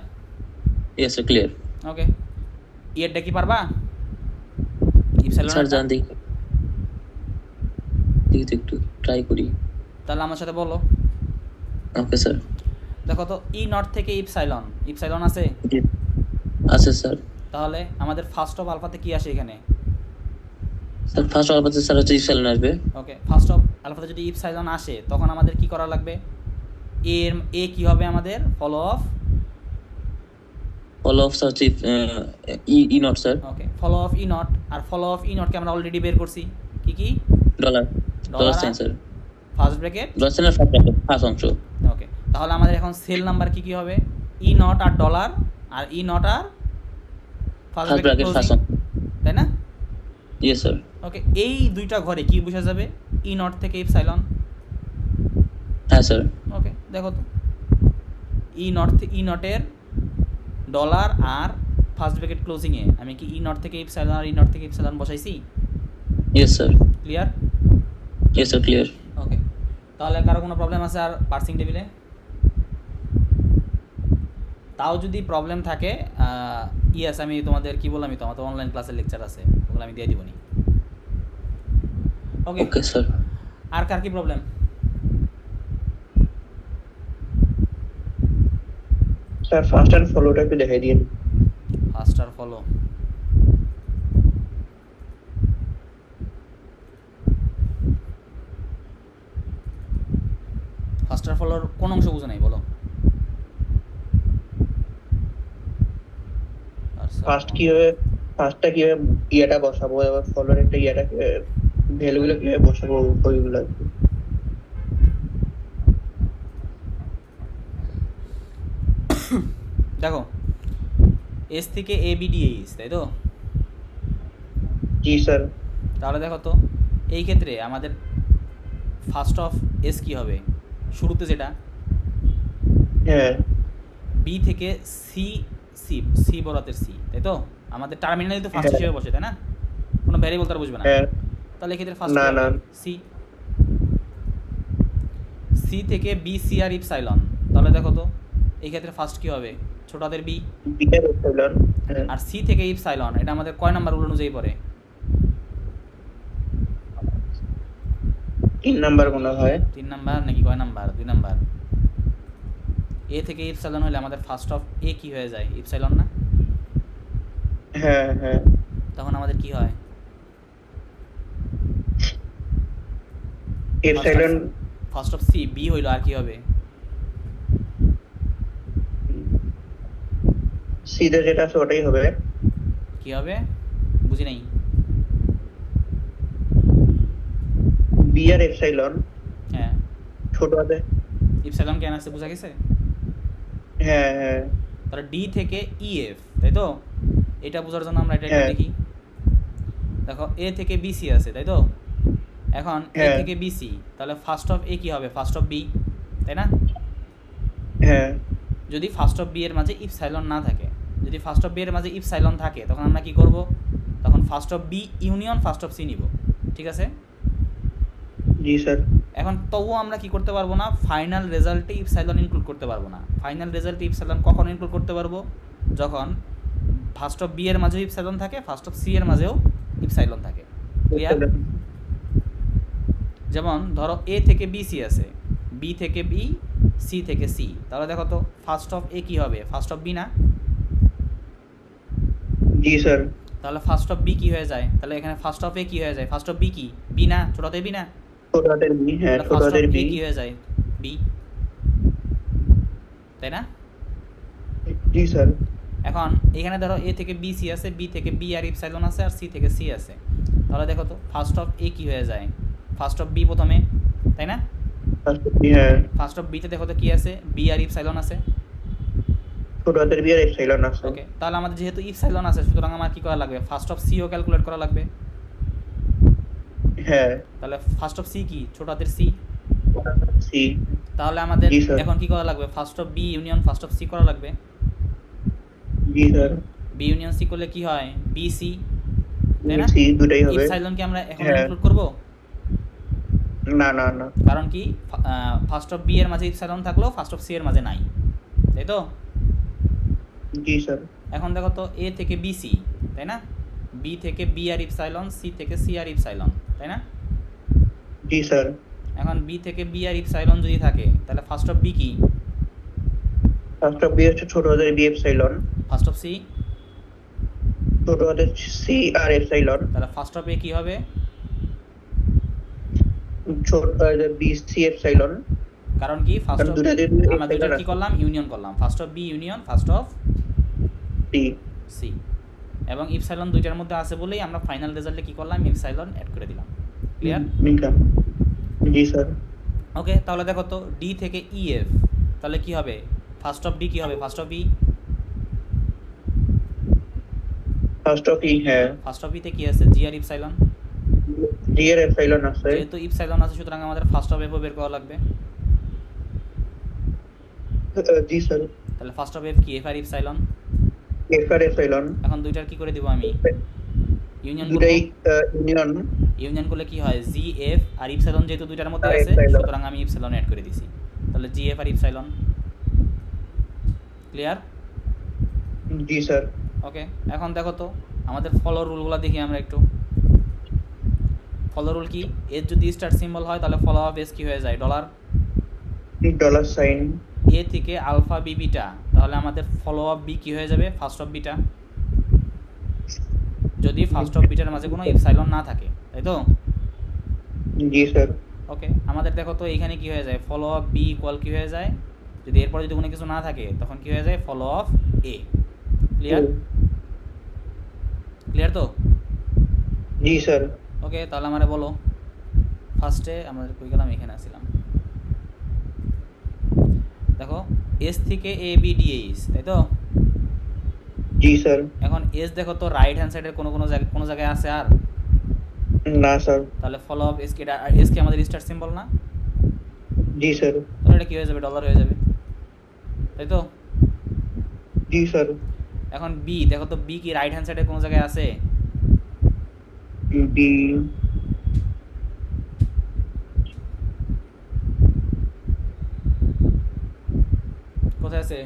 Yes sir, clear. Okay, e এরটা কি পারবা? ইপসাইলন স্যার জান দেখি দেখি তো একটু ট্রাই করি। তাহলে আমার সাথে বলো। Okay sir. দেখো তো ই নট থেকে ইপসাইলন, ইপসাইলন আছে, জি আছে স্যার। তাহলে আমাদের ফার্স্ট অফ আলফাতে কি আসে এখানে? স্যার ফার্স্ট আলফাতে স্যার হচ্ছে ইপসাইলন আসবে। ওকে, ফার্স্ট অফ আলফাতে যদি ইপসাইলন আসে তখন আমাদের কি করা লাগবে? এর এ কি হবে আমাদের? ফলো অফ স্যার হচ্ছে e naught sir. Okay, follow of e naught. আর ফলো অফ ই নটকে আমরা অলরেডি বের করছি, কি কি? Dollar sign sir. First bracket. Dollar সাইনের ফার্স্ট ব্র্যাকেট ফার্স্ট অংশ। ওকে, তাহলে আমাদের এখন সেল নাম্বার কি কি হবে? ই নট আর ডলার, আর ই নট আর first first bracket bracket first closing, অংশ। তাই না? Yes sir. ওকে, এই দুইটা ঘরে কি বোঝা যাবে? ই নট থেকে ইপসাইলন। হ্যাঁ স্যার। ওকে, দেখো তো ই নটের ডলার আর ফার্স্ট ব্র্যাকেট ক্লোজিংয়ে আমি কি ই নট থেকে ইপসাইলন আর ই নট থেকে ইপসাইলন বসাইছি? Yes sir. Clear? Yes sir, clear. Okay, তাহলে কারো কোনো প্রবলেম আছে আর পার্সিং টেবিলে? তাও যদি প্রবলেম থাকে ইয়েস, আমি তোমাদের কি বললাম, তো আমার তো অনলাইন ক্লাসের লেকচার আছে, ওগুলো আমি দিয়ে দিবনি। ওকে, ওকে স্যার। আর কার কি প্রবলেম? স্যার ফার্স্ট অ্যান্ড ফলোটা একটু দেখাই দিন। ফার্স্ট আর ফলো, ফার্স্ট আর ফলোর কোন অংশ বুঝো নাই বলো? ফার্স্ট কিভাবে, ফার্স্টটা কিভাবে ইয়েটা বসাবো, এবার ফলোর একটা ইয়েটা ভ্যালুগুলো কিভাবে বসাবো ওইগুলো। দেখো, এস থেকে এ বি ডি এইচ, তাই তো? জি স্যার। তাহলে দেখো তো এই ক্ষেত্রে আমাদের ফার্স্ট অফ এস কি হবে? শুরুতে যেটা হ্যাঁ বি থেকে সি, সি বরাতের সি, তাই তো? আমাদের টার্মিনালি তো ফার্স্ট হ্যাঁ। হিসেবে বসে, তাই না? কোনো ভ্যারিয়েবল তারা বুঝবে না। হ্যাঁ তাহলে এক্ষেত্রে ফার্স্ট না, না। সি, সি থেকে বি সি আর ইপসাইলন। তাহলে দেখো তো এই ক্ষেত্রে ফার্স্ট কি হবে? ছোট হাতের বি। Beta epsilon. হ্যাঁ আর সি থেকে ইপসাইলন, এটা আমাদের কয় নাম্বার রুল অনুযায়ী পড়ে? 3 নাম্বার মনে হয়। 3 নাম্বার নাকি কয় নাম্বার? 2 নাম্বার। এ থেকে ইপসাইলন হলে আমাদের ফার্স্ট অফ এ কি হয়ে যায়? ইপসাইলন না? হ্যাঁ হ্যাঁ। তখন আমাদের কি হয়? Epsilon first of C B হইলো, আর কি হবে? সিতে যেটা আছে ওটাই হবে। কি হবে বুঝি নাই। বি আর এপসাইলন হ্যাঁ, ছোট হাতে। ইপসাইলন কেন আছে বুঝা গেছে? হ্যাঁ হ্যাঁ। তাহলে ডি থেকে ই এফ, তাই তো? এটা বোঝার জন্য আমরা এটা একটু হ্যাঁ। দেখি। দেখো এ থেকে বিসি আছে, তাই তো? এখন এ হ্যাঁ। থেকে বিসি, তাহলে ফার্স্ট অফ এ কি হবে? ফার্স্ট অফ বি, তাই না? হ্যাঁ যদি ফার্স্ট অফ বি এর মাঝে ইপসাইলন না থাকে, যদি ফার্স্ট অফ বি এর মাঝে ইপসাইলন থাকে, তখন আমরা কি করব? তখন first of B union first of C নিব, ঠিক আছে? জি স্যার। এখন তবুও আমরা কি করতে পারবো না? ফাইনাল রেজাল্টে ইপসাইলন ইনক্লুড করতে পারবো না। ফাইনাল রেজাল্টে ইপসাইলন কখন ইনক্লুড করতে পারবো? যখন ফার্স্ট অফ বি এর মাঝেও ইপসাইলন থাকে, ফার্স্ট অফ সি এর মাঝেও ইপসাইলন থাকে। ক্লিয়ার? যেমন ধরো এ থেকে বি সি আছে, বি থেকে বি, সি থেকে সি, তাহলে দেখো তো ফার্স্ট অফ এ কি হবে? ফার্স্ট অফ বি না? জি স্যার। তাহলে ফার্স্ট অফ বি কি হয়ে যায়? তাহলে এখানে ফার্স্ট অফ এ কি হয়ে যায়? ফার্স্ট অফ বি কি? বি না? ছোটতে বি না? ছোট হাতের বি। হ্যাঁ ছোট ফার্স্ট হাতের অফ বি। এ কি হয়ে যায়? বি, তাই না? জি স্যার। এখন এখানে ধরো এ থেকে বি সি আছে, বি থেকে বি আর ইপসাইলন আছে, আর সি থেকে সি আছে। তাহলে দেখো তো ফার্স্ট অফ এ কি হয়ে যায়? ফার্স্ট অফ বি প্রথমে, তাই না? First B. হ্যাঁ ফার্স্ট অফ বিতে দেখো তো কি আছে? বি আর ইপসাইলন আছে। ছোট হাতের বি আর এপসাইলন আছে। ওকে, তাহলে আমাদের যেহেতু ইপসাইলন আছে, সুতরাং আমার কি করা লাগবে? ফার্স্ট অফ সিও ক্যালকুলেট করা লাগবে। হ্যাঁ। তাহলে ফার্স্ট অফ সি কি? ছোট হাতের সি। সি। তাহলে আমাদের জি, স্যার। এখন কি করা লাগবে? First of B union first of C করা লাগবে। জি স্যার। বি ইউনিয়ন সি করলে কি হয়? বি সি, তাই না? সি দুটাই হবে। ইপসাইলন কি আমরা এখন হ্যাঁ। ইনক্লুড করব? না না না, কারণ কি ফার্স্ট অফ বি এর মাঝে ইপসাইলন থাকলেও ফার্স্ট অফ সি এর মাঝে নাই, তাই তো? জি স্যার। এখন দেখো তো এ থেকে বি সি, তাই না? বি থেকে বি আর ইপসাইলন, সি থেকে সি আর ইপসাইলন, তাই না? জি স্যার। এখন বি থেকে বি আর ইপসাইলন যদি থাকে তাহলে ফার্স্ট অফ বি কি? ফার্স্ট অফ বি হচ্ছে ছোট হাতের B epsilon, first of C, ছোট হাতের সি আর এপসাইলন, তাহলে ফার্স্ট অফ এ কি হবে? ছোট বি সি এপসাইলন। কারণ কি ফার্স্ট কারণ অফ দুটা দিয়ে আমরা দুটো epsilon কি আছে। করলাম? ইউনিয়ন করলাম, first of B union first of C. C, এবং ইপসাইলন দুইটার মধ্যে আছে বলেই আমরা ফাইনাল রেজাল্টে কি করলাম? ইপসাইলন অ্যাড করে দিলাম। ক্লিয়ার? জি স্যার। ওকে, তাহলে দেখো তো ডি থেকে ই এফ, তাহলে কি হবে? ফার্স্ট অফ ডি কি হবে? First of b, first of e, হ্যাঁ। ফার্স্ট অফ বিতে কি আছে? জি আর ইপসাইলন। জি এর এপসাইলন আছে। যেহেতু ইপসাইলন আছে সুতরাং আমাদের ফার্স্ট অফ এফও বের করা লাগবে। জি স্যার। তাহলে ফার্স্ট অফ এফ কি? F R epsilon. F R epsilon এখন দুইটার কি করে দিব আমি? ইউনিয়ন করব। দুটাই ইউনিয়ন। ইউনিয়ন করলে কি হয়? জি এফ আর ইপসাইলন যেহেতু দুইটার মধ্যে আর আছে epsilon। সুতরাং আমি ইপসাইলন অ্যাড করে দিছি। তাহলে জি এফ আর ইপসাইলন। ক্লিয়ার? জি স্যার। ওকে, এখন দেখো তো আমাদের ফলো রুলগুলো দেখি আমরা একটু। ফলো রুল কি? এর যদি স্টার সিম্বল হয় তাহলে ফলো অফ এস কি হয়ে যায়? ডলার। Dollar sign. এ থেকে আলফা বি বিটা, তাহলে আমাদের ফলো অফ বি কি হয়ে যাবে? ফার্স্ট অফ বিটা, যদি ফার্স্ট অফ বিটার মাঝে কোনো ইপসাইলন না থাকে, তাই তো? জি স্যার। ওকে, আমাদের দেখো তো এখানে কি হয়ে যায়? ফলো অফ বি ইকুয়াল কি হয়ে যায়? যদি এরপর যদি কোনো কিছু না থাকে তখন কি হয়ে যায়? Follow of A. Clear? Clear তো? জি স্যার। ওকে, তাহলে আমরা বলো ফার্স্টে আমরা কই গেলাম? এখানে আসছিলাম। দেখো এস থেকে এ বি ডি এইচ, তাই তো? জি স্যার। এখন এস দেখো তো রাইট হ্যান্ড সাইডের কোনো জায়গায় আছে আর? না স্যার। তাহলে follow of S K, S K আমাদের স্টার সিম্বল না? জি স্যার। তাহলে এটা কি হয়ে যাবে? ডলার হয়ে যাবে, তাই তো? জি স্যার। এখন বি দেখো তো, বি কি রাইট হ্যান্ড সাইডে কোনো জায়গায় আছে? বি কোথায় আছে?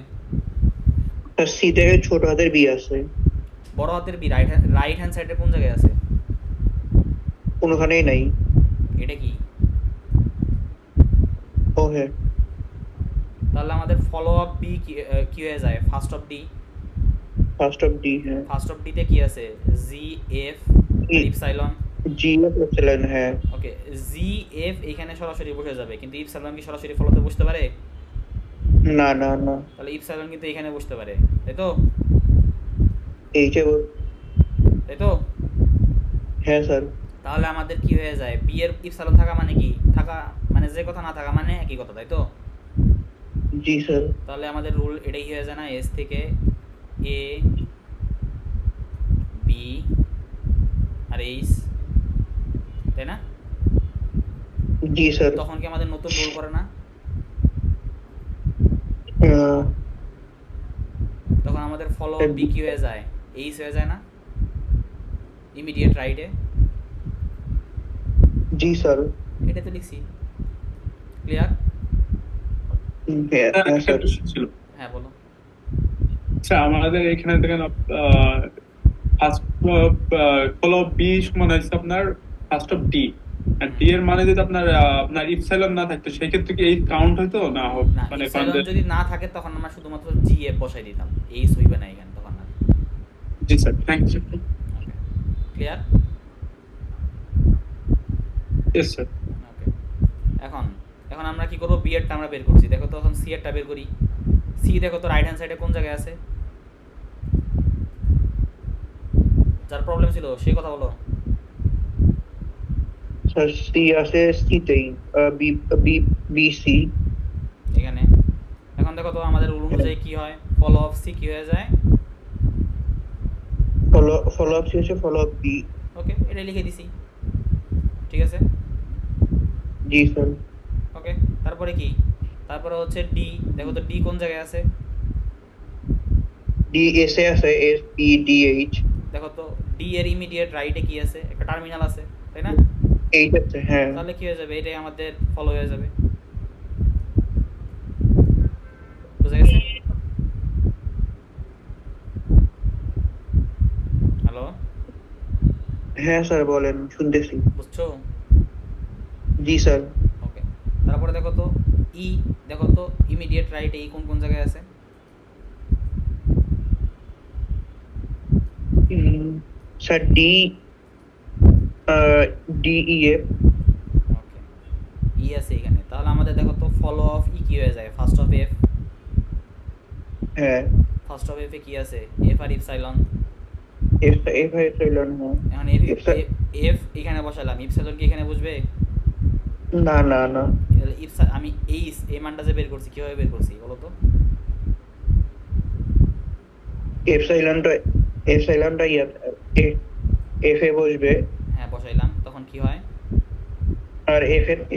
সি থেকে ছোট হাতের বি আছে। বড় হাতের বি রাইট হ্যান্ড সাইডে কোন জায়গায় আছে? কোনোখানেই নাই। এটা কি? ও হ্যাঁ। তাহলে আমাদের ফলো অফ বি কি হয়ে যায়? First of D. First of D, হ্যাঁ। ফার্স্ট অফ ডিতে কি আছে? জি এফ ইপসাইলন। জি এফ এপসাইলন, হ্যাঁ। ওকে, জি এফ এখানে সরাসরি বসে যাবে, কিন্তু ইপসাইলন কি সরাসরি ফলোতে বসতে পারে? না না না। তাহলে ইপসাইলন কিন্তু এখানে বসতে পারে, তাই তো? এইচে, তাই তো? হ্যাঁ স্যার। তাহলে আমাদের কি হয়ে যায়? বি এর ইপসাইলন থাকা মানে কি? থাকা মানে যে কথা, না থাকা মানে একই কথা, তাই তো? জি স্যার। তাহলে আমাদের রুল এটাই হয়ে যায় না? এস থেকে এ বি আর এইচ, তাই না? জি স্যার। তখন কি আমাদের নতুন রুল করে না? তখন আমাদের ফলো বি কি হয়ে যায়? এইচ হয়ে যায় না? ইমিডিয়েট রাইটে। জি স্যার। এটা তো লিখছি। ক্লিয়ার? হ্যাঁ একটা স্যার। question ছিল। হ্যাঁ বলো। আচ্ছা, আমাদের এখানে দেখেন ফার্স্ট ফলো বি সমান হচ্ছে আপনার ফার্স্ট অফ ডি, আর ডি এর মানে যদি আপনার ইপসাইলন না থাকতো সেই ক্ষেত্রে কি এই কাউন্ট হইতো না? না, মানে ইপসাইলন যদি না থাকে তখন আমরা শুধুমাত্র জি এফ বসাই দিতাম, এইচ হইবে না এখানে তখন না। জি sir, thank you. Clear? Yes sir. Okay, এখন এখন আমরা কি করব? বি এরটা আমরা বের করছি, দেখো তো এখন সি এরটা বের করি। সি দেখো তো রাইট হ্যান্ড সাইডে কোন জায়গায় আছে? যার প্রবলেম ছিল সেই কথা বলো। স্যার সি আছে, সিতেই বি বি বি সি এখানে এখন দেখো তো আমাদের রুল অনুযায়ী কি হয়? ফলো অফ সি কি হয়ে যায়? ফলো আপ সি হচ্ছে ফলো আপ বি। ওকে, এটা লিখে দিছি, ঠিক আছে? জি স্যার। ওকে, তারপরে কি? তারপরে হচ্ছে ডি, দেখো তো ডি কোন জায়গায় আছে? ডি এস এ আছে, এস ই ডি এইচ। দেখো তো ডি এর ইমিডিয়েট রাইটে কি আছে, একটা টার্মিনাল আছে, তাই না? এইটাতে হ্যাঁ তাহলে কি হয়ে যাবে, এটাই আমাদের ফলো হয়ে যাবে। বুঝা গেছে? হ্যালো, হ্যাঁ স্যার বলেন, শুনতেছি। বুঝছো? জি স্যার। ওকে, তারপরে দেখো তো ই, দেখো তো ইমিডিয়েট রাইটে ই কোন কোন জায়গায় আছে? Sir DEF। ওকে, ই আছে এখানে, তাহলে আমাদের দেখো তো ফলো অফ ই কি হয়ে যায়, ফার্স্ট অফ এফ। হ্যাঁ ফার্স্ট অফ এফ এ কি আছে, F R epsilon. F epsilon হ্যাঁ। এখন এফ এপসাই- এফ এখানে বসালাম, ইপসাইলন কি এখানে বসবে? না না না, তাহলে আমি এই মানটা যে বের করছি কিভাবে বের করছি বলো তো? এপসাইলনটা এফ এ বসবে। হ্যাঁ বসাইলাম, তখন কি হয়? আর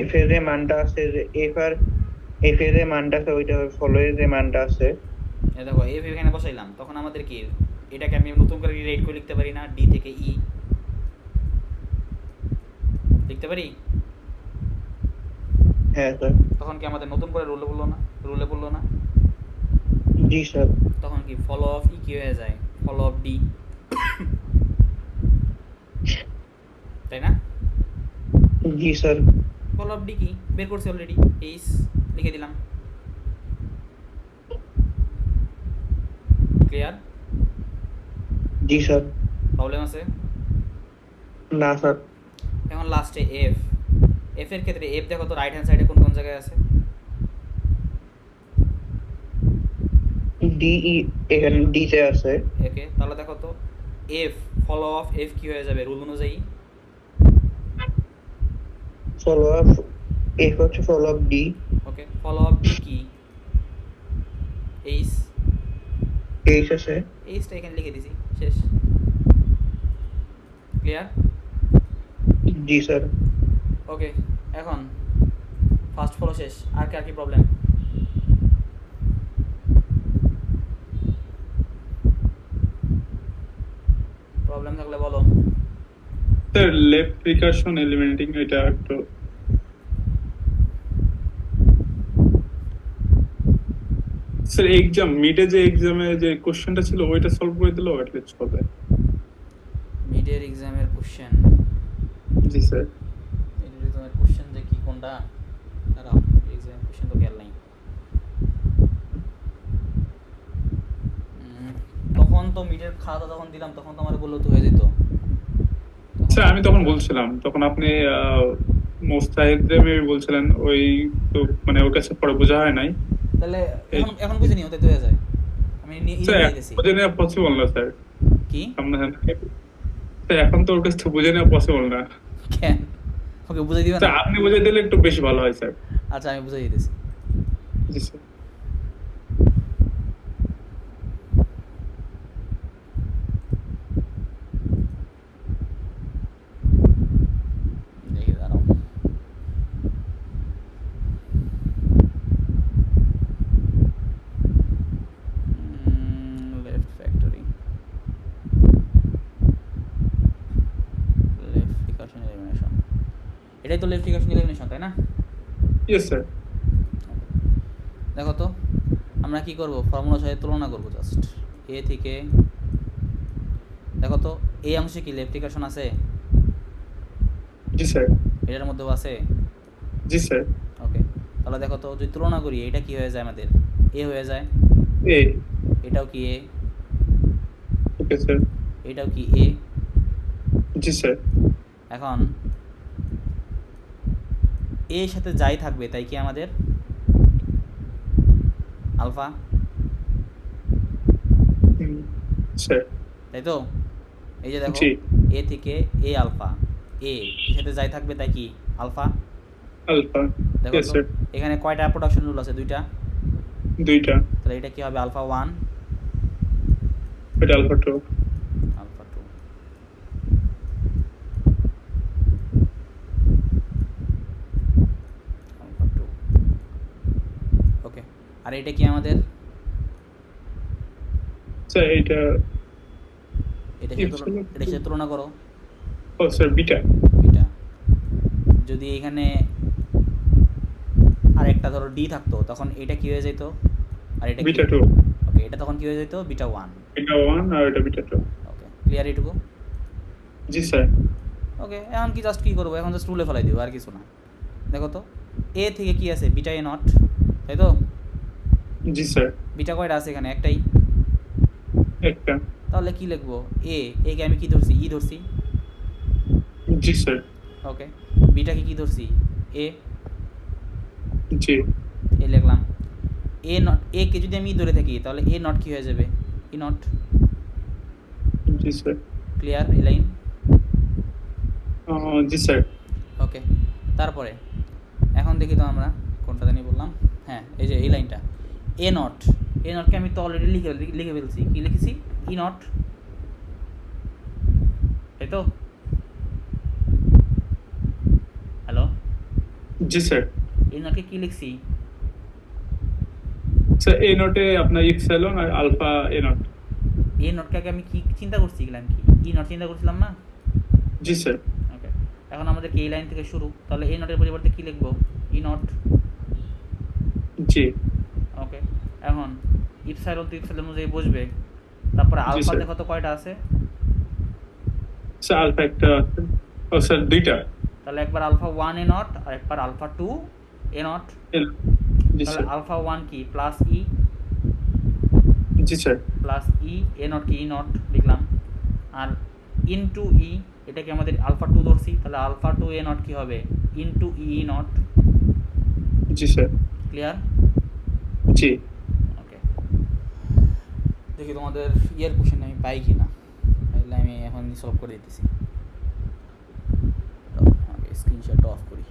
এফ এর যে মানটা আছে, যে এফ এর যে মানটা আছে ওইটা ফলো এর যে মানটা আছে। এই দেখো এফ এখানে বসাইলাম, তখন আমাদের কি এটাকে আমি নতুন করে রিলেট করে লিখতে পারি না, ডি থেকে ই লিখতে পারি? হ্যাঁ স্যার। তখন কি আমাদের নতুন করে রুলে পড়লো না? জি স্যার। তখন কি ফলো অফ ই কি হয়ে যায়, ফলো অফ ডি, তাই না? জি স্যার। ফলো অফ ডি কি বের করছি অলরেডি, এইস লিখে দিলাম। ক্লিয়ার? জি স্যার। প্রবলেম আছে? না স্যার। এখন লাস্টে এফ, এফ এর ক্ষেত্রে এফ দেখো তো রাইট হ্যান্ড সাইডে কোন কোন জায়গায় আছে? এখানে ডি তে আছে। ওকে, তাহলে দেখো তো এফ ফলো অফ এফ কি হয়ে যাবে রুল অনুযায়ী? ফলো আপ এফ হচ্ছে follow up D. Okay, follow of d কি? এইস, এইচ আছে। এইসটা এখানে লিখে দিছি, শেষ। ক্লিয়ার? জি স্যার। ওকে, এখন ফার্স্ট ফলো শেষ, আর কি প্রবলেম? প্রবলেম থাকলে বলো। স্যার লেফট রিকারশন এলিমেন্টিং এটা একটু স্যার এক্সাম মিডে যে এক্সামে যে কোশ্চেনটা ছিল ওইটা সলভ করে দিলেও অ্যাটলিস্ট হবে। মিডের এক্সামের কোশ্চেন, জি স্যার। মিডের এক্সামের কোশ্চেন যে কি কোনটা, দাঁড়াও, এক্সামের কোশ্চেন তো খেয়াল নাই। তখন তো মিডের খাতা যখন দিলাম তখন তো আমার বললো তো হয়ে যেত। স্যার আমি তখন বলছিলাম, তখন আপনি মোস্তাহিদরে মেবি বলছিলেন ওই, তো মানে ওর কাছে পরে বোঝা হয় নাই। তাহলে এখন বুঝে নিও, তাই তো হয়ে যায়। আমি স্যার নিয়ে দিয়েছি। বুঝে নেওয়া পসিবল না স্যার। কি স্যার এখন তো ওর কাছ থেকে বুঝে নেওয়া পসিবল না। কেন? ওকে বুঝাই দিবেন? স্যার আপনি বুঝে দিলে একটু বেশি ভালো হয় স্যার। আচ্ছা আমি বুঝাই দিতেছি। জি স্যার। দেখি দাঁড়াও। Left factory, left recursion elimination, এটাই তো লেফট রিকারশন এলিমিনেশন, তাই না? Yes sir. দেখো তো আমরা কি করব, ফর্মুলার সাথে তুলনা করব জাস্ট। এ থেকে দেখো তো এই অংশে কি লেফট রিকারশন আছে? জি স্যার। এটার মধ্যেও আছে। জি স্যার। ওকে, তাহলে দেখো তো যদি তুলনা করি এটা কি হয়ে যায়, আমাদের এ হয়ে যায়, এ। এটাও কি এ, ওকে স্যার। এটাও কি এ। জি স্যার। এখন এর সাথে যাই থাকবে তাই কি আমাদের আলফা, স্যার। তাই তো? এই যে দেখো জি। এ থেকে এ আলফা, এর সাথে যাই থাকবে তাই কি আলফা। আলফা। দেখো ইয়েস তো স্যার। এখানে কয়টা প্রোডাকশন রুল আছে? দুইটা। দুইটা। তাহলে এটা কি হবে আলফা 1, এটা আলফা 2। আলফা 2। আলফা 2। ওকে, আর এটা কি আমাদের? স্যার এটা এটার সাথে তুলনা করো ও স্যার বিটা। এটা যদি এখানে আর একটা ধরো ডি থাকতো তখন এটা কি হয়ে যেত, আর এটা বিটা 2, ওকে এটা তখন কি হয়ে যেত বিটা 1। বিটা 1 আর এটা বিটা 2। ওকে ক্লিয়ার এটুকু? জি স্যার। ওকে এখন কি জাস্ট কী করবো, এখন জাস্ট রুলে ফেলাই দিব আর কিছু না। দেখো তো এ থেকে কি আছে বিটা এ নট, তাই তো? জি স্যার। বিটা কয়টা আছে এখানে? একটাই। একটা। তাহলে কি লিখবো, এ কে আমি কি ধরছি, ই ধরছি। জি স্যার। ওকে বিটাকে কি ধরছি, এ, জি। এ লিখলাম। এ নট, এ কে যদি আমি ই ধরে থাকি তাহলে এ নট কি হয়ে যাবে, ই নট। জি স্যার। ক্লিয়ার এই লাইন? জি স্যার। ওকে তারপরে এখন দেখি তো আমরা কোনটা জানি বললাম, হ্যাঁ এই যে এই লাইনটা এ নট, এ নটকে আমি তো অলরেডি লিখে ফেলছি, কি লিখেছি, ই নট, তাই তো? হ্যালো, জি স্যার। এই নটকে কি লিখছি, স্যার এ নোটে আপনার ইপসাইলন আর আলফা এ নট। এ নটকে আগে আমি কি চিন্তা করছিলাম, কি ই নট চিন্তা করছিলাম না? জি স্যার। ওকে এখন আমাদেরকে এই লাইন থেকে শুরু, তাহলে এই নটের পরিবর্তে কি লিখবো, ই নট। জি। ওকে এখন ইপসাইলন তো ইপসাইলন অনুযায়ী বসবে, তারপরে জি, আলফা স্যার। দেখো তো কয়টা আছে, স্যার আলফা একটা আছে। ও স্যার দুইটা। তাহলে একবার আলফা 1 এ নট আর একবার আলফা 2 এ নট। জি তাহলে স্যার। আলফা 1 কি প্লাস ই, জি স্যার। প্লাস ই, এ নট কি ই নট লিখলাম, আর ইনটু ই এটাকে আমাদের আলফা 2 ধরছি, তাহলে আলফা 2 এ নট কি হবে, ইনটু ই নট। জি স্যার। ক্লিয়ার? জি। ওকে দেখি তোমাদের ইয়ের কোশ্চেন আমি পাই কি না, তাহলে আমি এখন সলভ করে দিতেছি। স্ক্রিনশট অফ করি।